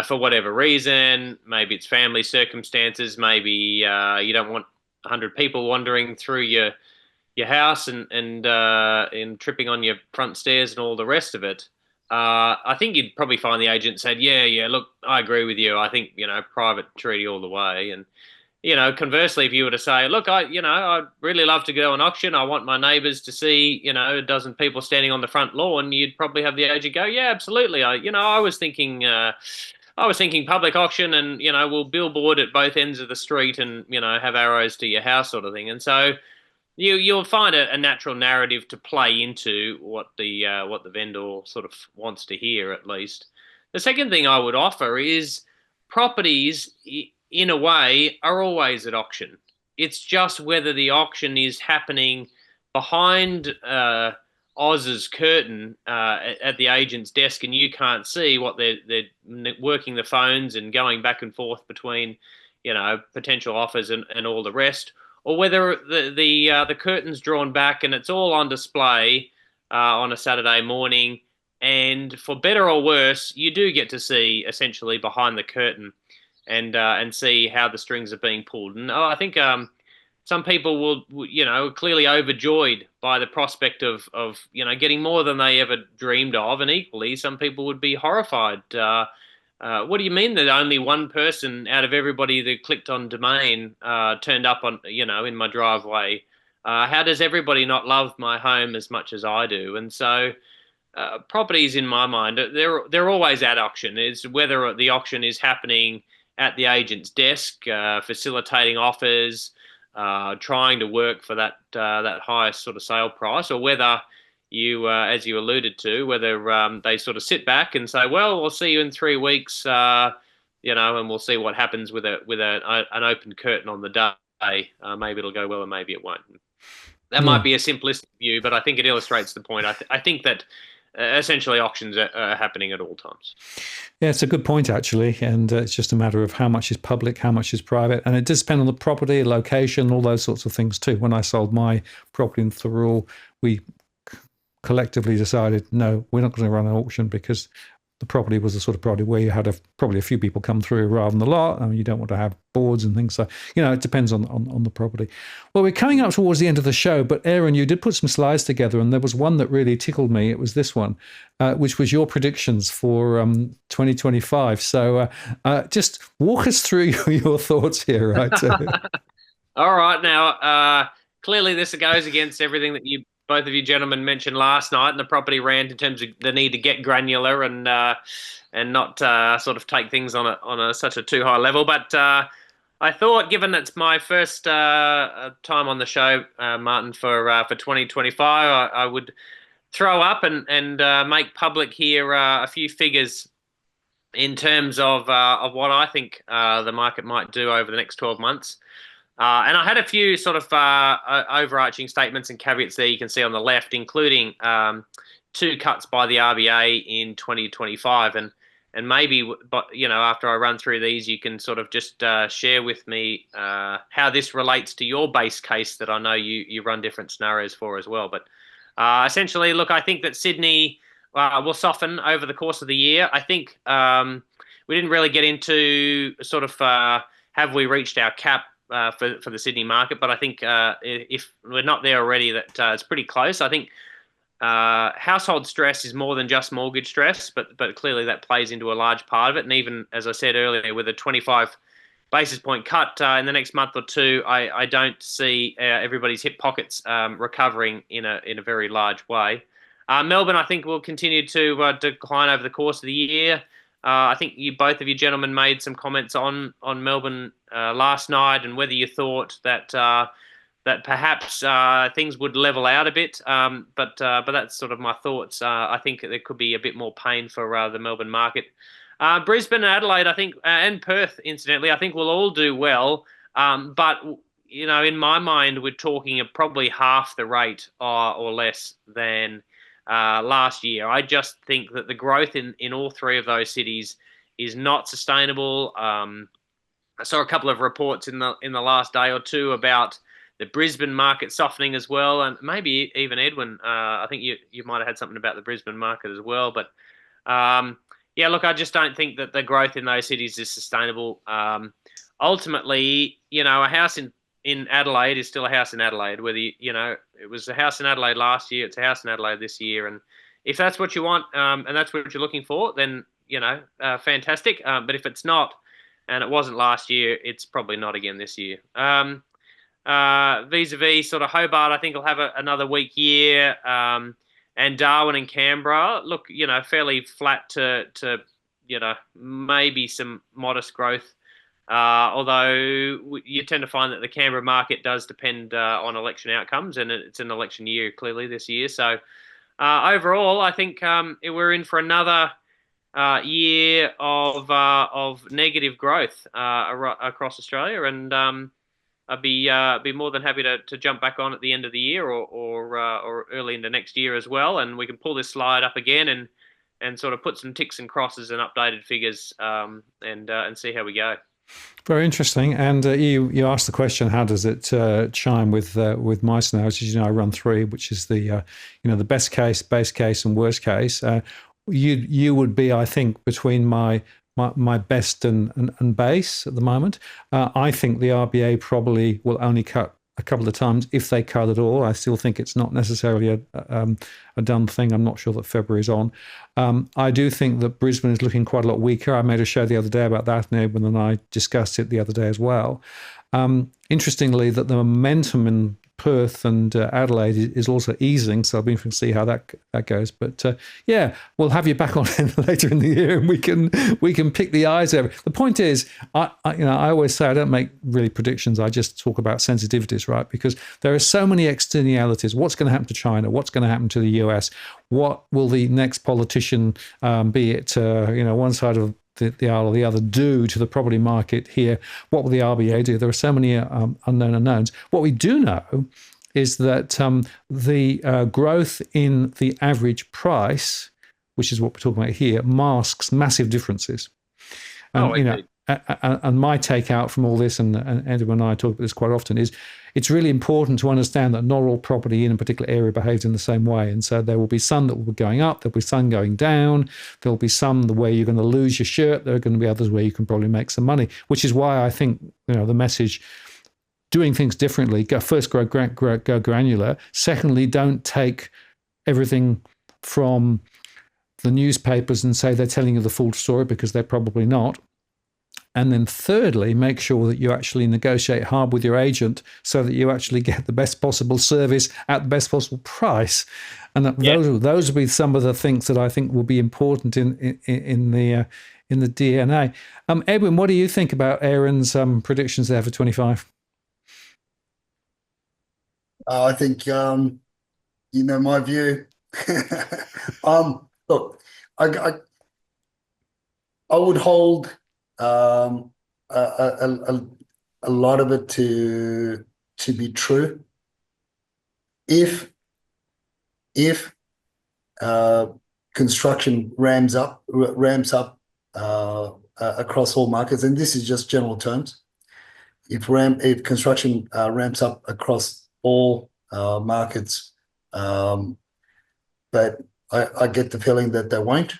for whatever reason. Maybe it's family circumstances. Maybe you don't want 100 people wandering through your house and tripping on your front stairs and all the rest of it." I think you'd probably find the agent said, "Yeah, look, I agree with you. I think private treaty all the way." And conversely, if you were to say, "Look, I'd really love to go on auction. I want my neighbours to see, a dozen people standing on the front lawn," you'd probably have the agent go, "Yeah, absolutely. I was thinking public auction, and we'll billboard at both ends of the street, and have arrows to your house, sort of thing." And so you'll find a natural narrative to play into what the vendor sort of wants to hear, at least. The second thing I would offer is properties, in a way, are always at auction. It's just whether the auction is happening behind Oz's curtain at the agent's desk, and you can't see what they're working the phones and going back and forth between, potential offers and all the rest, or whether the curtain's drawn back and it's all on display on a Saturday morning, and for better or worse, you do get to see essentially behind the curtain and see how the strings are being pulled. And I think some people will, clearly overjoyed by the prospect of getting more than they ever dreamed of, and equally, some people would be horrified. What do you mean that only one person out of everybody that clicked on domain turned up on in my driveway? How does everybody not love my home as much as I do? And so properties, in my mind, they're always at auction. It's whether the auction is happening at the agent's desk, facilitating offers, trying to work for that highest sort of sale price, or whether you, as you alluded to, whether they sort of sit back and say, "Well, we'll see you in 3 weeks, and we'll see what happens with an open curtain on the day. Maybe it'll go well, and maybe it won't." That might be a simplistic view, but I think it illustrates the point. I think that essentially auctions are happening at all times. Yeah, it's a good point, actually. And it's just a matter of how much is public, how much is private. And it does depend on the property, location, all those sorts of things too. When I sold my property in Thurrool, we collectively decided, no, we're not going to run an auction because the property was the sort of property where you had probably a few people come through rather than a lot. I mean, you don't want to have boards and things. So, it depends on the property. Well, we're coming up towards the end of the show, but Aaron, you did put some slides together, and there was one that really tickled me. It was this one, which was your predictions for 2025. So just walk us through your thoughts here, right? All right. Now, clearly this goes against everything that both of you gentlemen mentioned last night in the property rant in terms of the need to get granular and not sort of take things on such a too high level. But I thought, given it's my first time on the show, Martin, for 2025, I would throw up and make public here a few figures in terms of what I think the market might do over the next 12 months. And I had a few sort of overarching statements and caveats there you can see on the left, including 2 cuts by the RBA in 2025. And maybe, but after I run through these, you can sort of just share with me how this relates to your base case that I know you run different scenarios for as well. But essentially, look, I think that Sydney will soften over the course of the year. I think we didn't really get into sort of have we reached our cap for the Sydney market, but I think if we're not there already, that it's pretty close. I think household stress is more than just mortgage stress, but clearly that plays into a large part of it. And even, as I said earlier, with a 25 basis point cut in the next month or two, I don't see everybody's hip pockets recovering in a very large way. Melbourne, I think, will continue to decline over the course of the year. I think both of you gentlemen made some comments on Melbourne last night, and whether you thought that perhaps things would level out a bit. But that's sort of my thoughts. I think there could be a bit more pain for the Melbourne market. Brisbane and Adelaide, I think, and Perth, incidentally, I think will all do well. But in my mind, we're talking of probably half the rate or less than last year. I just think that the growth in all 3 of those cities is not sustainable. I saw a couple of reports in the last day or two about the Brisbane market softening as well, and maybe even Edwin. I think you might have had something about the Brisbane market as well. But yeah, look, I just don't think that the growth in those cities is sustainable. Ultimately, a house in Adelaide is still a house in Adelaide. Whether it was a house in Adelaide last year, it's a house in Adelaide this year, and if that's what you want and that's what you're looking for, then fantastic. But if it's not, and it wasn't last year, it's probably not again this year. Vis-a-vis sort of Hobart, I think will have another weak year, and Darwin and Canberra look, fairly flat to maybe some modest growth. Although you tend to find that the Canberra market does depend on election outcomes, and it's an election year clearly this year. So overall, I think we're in for another year of negative growth across Australia, and I'd be more than happy to jump back on at the end of the year or early into next year as well, and we can pull this slide up again and sort of put some ticks and crosses and updated figures and see how we go. Very interesting. And you asked the question, how does it chime with my scenarios? As I run 3, which is the the best case, base case, and worst case. You would be, I think, between my best and base at the moment. I think the RBA probably will only cut a couple of times, if they cut at all. I still think it's not necessarily a done thing. I'm not sure that February's on. I do think that Brisbane is looking quite a lot weaker. I made a show the other day about that, and Edwin and I discussed it the other day as well. Interestingly, that the momentum in Perth and Adelaide is also easing, so I'll be interested to see how that goes. But yeah, we'll have you back on later in the year, and we can pick the eyes over. The point is, I always say I don't make really predictions. I just talk about sensitivities, right? Because there are so many externalities. What's going to happen to China? What's going to happen to the US? What will the next politician, be it one side of the aisle or the other, do to the property market here? What will the RBA do? There are so many unknown unknowns. What we do know is that the growth in the average price, which is what we're talking about here, masks massive differences. And, and my takeout from all this, and Edwin and I talk about this quite often, is it's really important to understand that not all property in a particular area behaves in the same way. And so there will be some that will be going up, there'll be some going down, there'll be some where you're going to lose your shirt, there are going to be others where you can probably make some money, which is why I think, the message, doing things differently, first go granular. Secondly, don't take everything from the newspapers and say they're telling you the full story, because they're probably not. And then thirdly, make sure that you actually negotiate hard with your agent so that you actually get the best possible service at the best possible price. And those will be some of the things that I think will be important in the DNA. Edwin, what do you think about Aaron's predictions there for 25? I think my view. Look, I would hold a lot of it to be true if construction ramps up across all markets, and this is just general terms. If construction ramps up across all markets, but I get the feeling that they won't.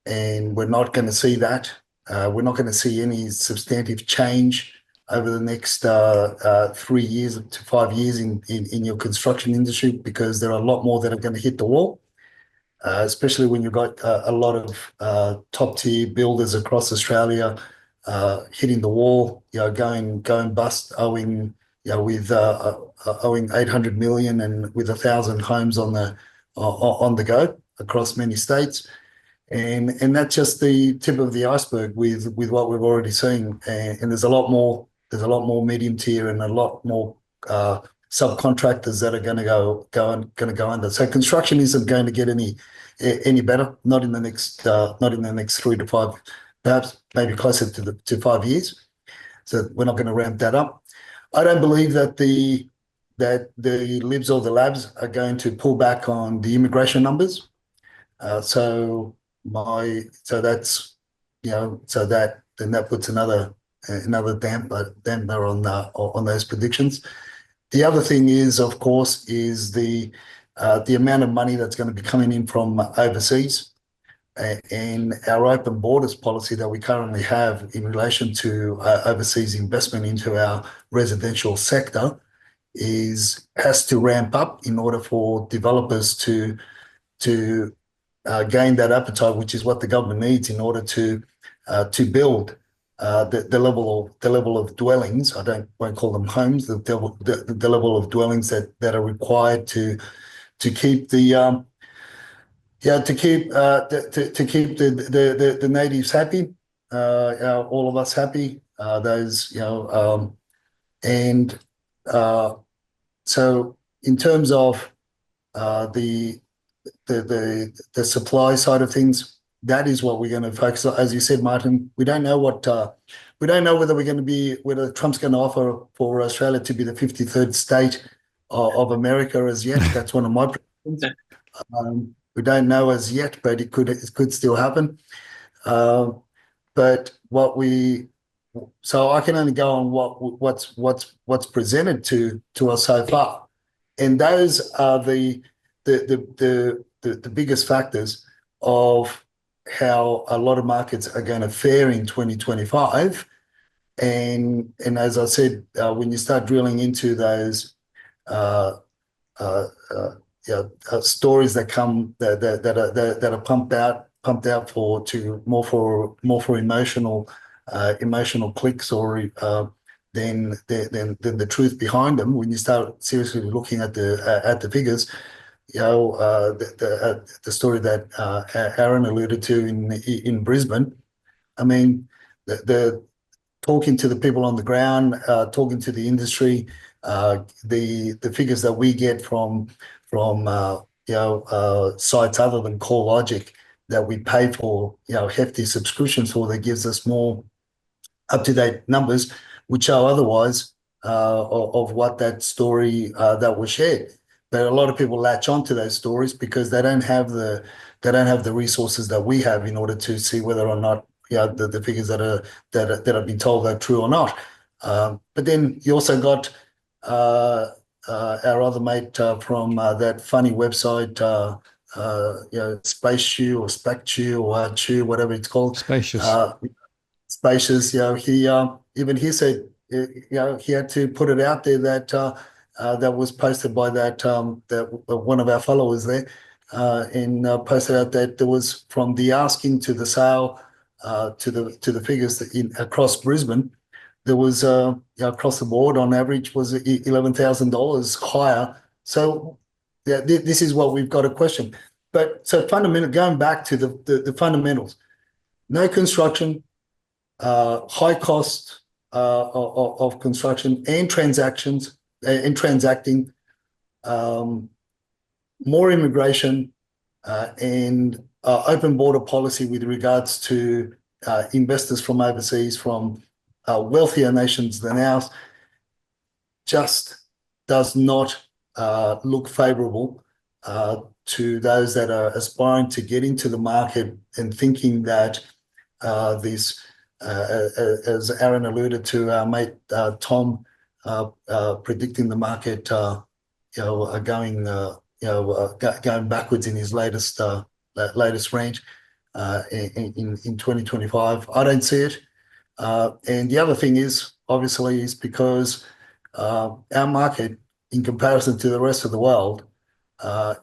And we're not going to see that. We're not going to see any substantive change over the next 3 years to 5 years in your construction industry, because there are a lot more that are going to hit the wall, especially when you've got a lot of top-tier builders across Australia hitting the wall, going bust, owing owing 800 million and with 1,000 homes on the go across many states. And that's just the tip of the iceberg with what we've already seen. And there's a lot more medium tier and a lot more subcontractors that are going to go under. So construction isn't going to get any better, not in the next 3 to 5, perhaps maybe closer to 5 years. So we're not going to ramp that up. I don't believe that the libs or the labs are going to pull back on the immigration numbers. So that puts another damper on those predictions. The other thing is, of course, the amount of money that's going to be coming in from overseas, and our open borders policy that we currently have in relation to overseas investment into our residential sector has to ramp up in order for developers to gain that appetite, which is what the government needs in order to build the level of dwellings. Won't call them homes. The level of dwellings that are required to keep the the natives happy, all of us happy. So in terms of the supply side of things, that is what we're going to focus on. As you said, Martin, we don't know whether Trump's going to offer for Australia to be the 53rd state of America as yet. That's one of my predictions. We don't know as yet, but it could still happen. So I can only go on what's presented to us so far, and those are the biggest factors of how a lot of markets are going to fare in 2025. And as I said, when you start drilling into those stories that come that are pumped out for emotional clicks, or than the truth behind them. When you start seriously looking at the figures, the story that Aaron alluded to in Brisbane. I mean, the talking to the people on the ground, talking to the industry, the figures that we get from sites other than CoreLogic that we pay for hefty subscriptions for, that gives us more up-to-date numbers, which show otherwise. of what that story that was shared. But a lot of people latch onto those stories because they don't have the resources that we have in order to see whether or not the figures that have been told are true or not. But then you also got our other mate from that funny website, Space Chew or Spec Chew or Chew, whatever it's called. Spacious. Spacious. He said he had to put it out there that that was posted by that one of our followers there, and posted out that there was from the asking to the sale to the figures that across Brisbane, there was across the board on average was $11,000 higher. So this is what we've got to question. But so fundamental, going back to the fundamentals, no construction, high cost of construction and transactions and transacting, more immigration, and open border policy with regards to investors from overseas, from wealthier nations than ours, just does not look favorable to those that are aspiring to get into the market and thinking that these, as Aaron alluded to, our mate Tom, predicting the market, going backwards in his latest range in 2025. I don't see it. And the other thing is, obviously, is because our market, in comparison to the rest of the world,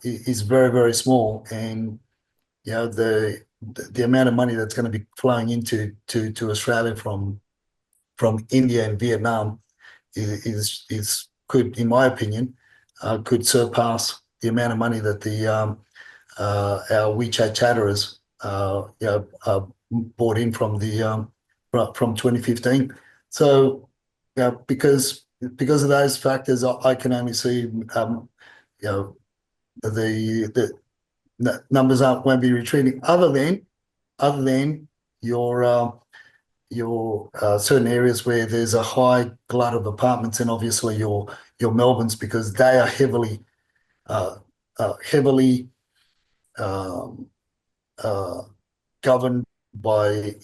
is very, very small, and the amount of money that's going to be flowing into Australia from India and Vietnam is could, in my opinion, could surpass the amount of money that our WeChat chatterers bought in from 2015. So because of those factors, I can only see the numbers won't be retreating, other than your certain areas where there's a high glut of apartments, and obviously your Melbournes, because they are heavily governed by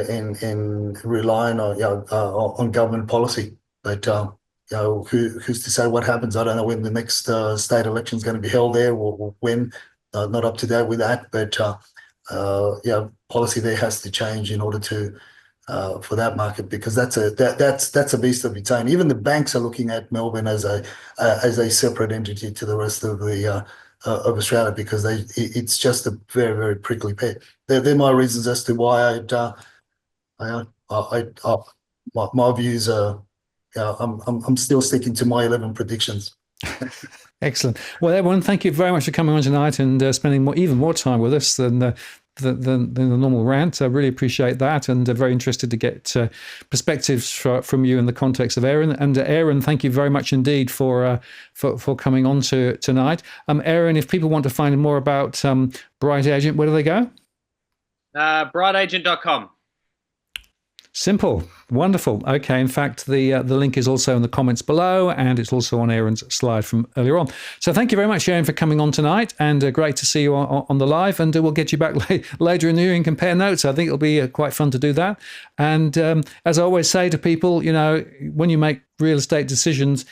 and relying on government policy. But who's to say what happens? I don't know when the next state election is going to be held there, or when. Not up to date with that, but policy there has to change in order to for that market, because that's a beast of its own. Even the banks are looking at Melbourne as a separate entity to the rest of the of Australia, because it's just a very, very prickly pear. They're my reasons as to why my views are. I'm still sticking to my 11 predictions. Excellent. Well, everyone, thank you very much for coming on tonight and spending even more time with us than the normal rant. I really appreciate that, and very interested to get perspectives from you in the context of Aaron. And Aaron, thank you very much indeed for coming on tonight. Aaron, if people want to find more about Bright Agent, where do they go? Brightagent.com. Simple. Wonderful. Okay. In fact, the link is also in the comments below, and it's also on Aaron's slide from earlier on. So thank you very much, Aaron, for coming on tonight, and great to see you on the live, and we'll get you back later in the year and compare notes. I think it'll be quite fun to do that. And as I always say to people, when you make real estate decisions,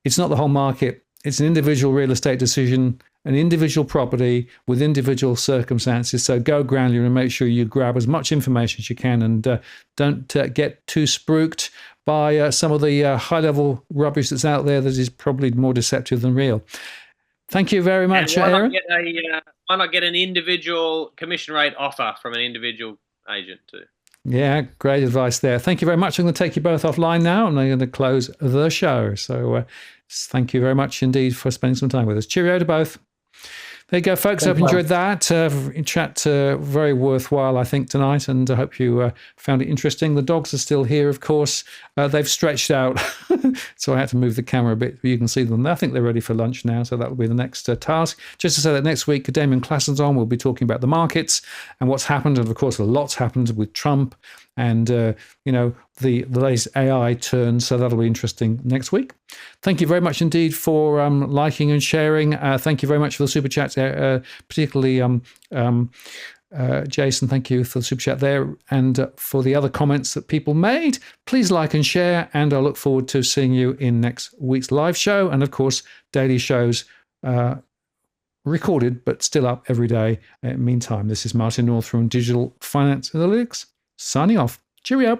it's not the whole market. It's an individual real estate decision, an individual property with individual circumstances. So go granular and make sure you grab as much information as you can, and don't get too spooked by some of the high-level rubbish that's out there that is probably more deceptive than real. Thank you very much, Aaron. Why not get an individual commission rate offer from an individual agent too? Yeah, great advice there. Thank you very much. I'm going to take you both offline now, and I'm going to close the show. So thank you very much indeed for spending some time with us. Cheerio to both. There you go, folks. I hope you enjoyed that chat. Very worthwhile, I think, tonight, and I hope you found it interesting. The dogs are still here, of course. They've stretched out, so I had to move the camera a bit, but you can see them. I think they're ready for lunch now, so that will be the next task. Just to say that next week, Damien Classon's on. We'll be talking about the markets and what's happened, and of course, a lot's happened with Trump and the latest AI turn. So that'll be interesting next week. Thank you very much indeed for liking and sharing. Thank you very much for the super chats, particularly Jason. Thank you for the super chat there, and for the other comments that people made. Please like and share, and I look forward to seeing you in next week's live show, and of course daily shows recorded but still up every day. Meantime, this is Martin North from Digital Finance Analytics signing off. Cheerio.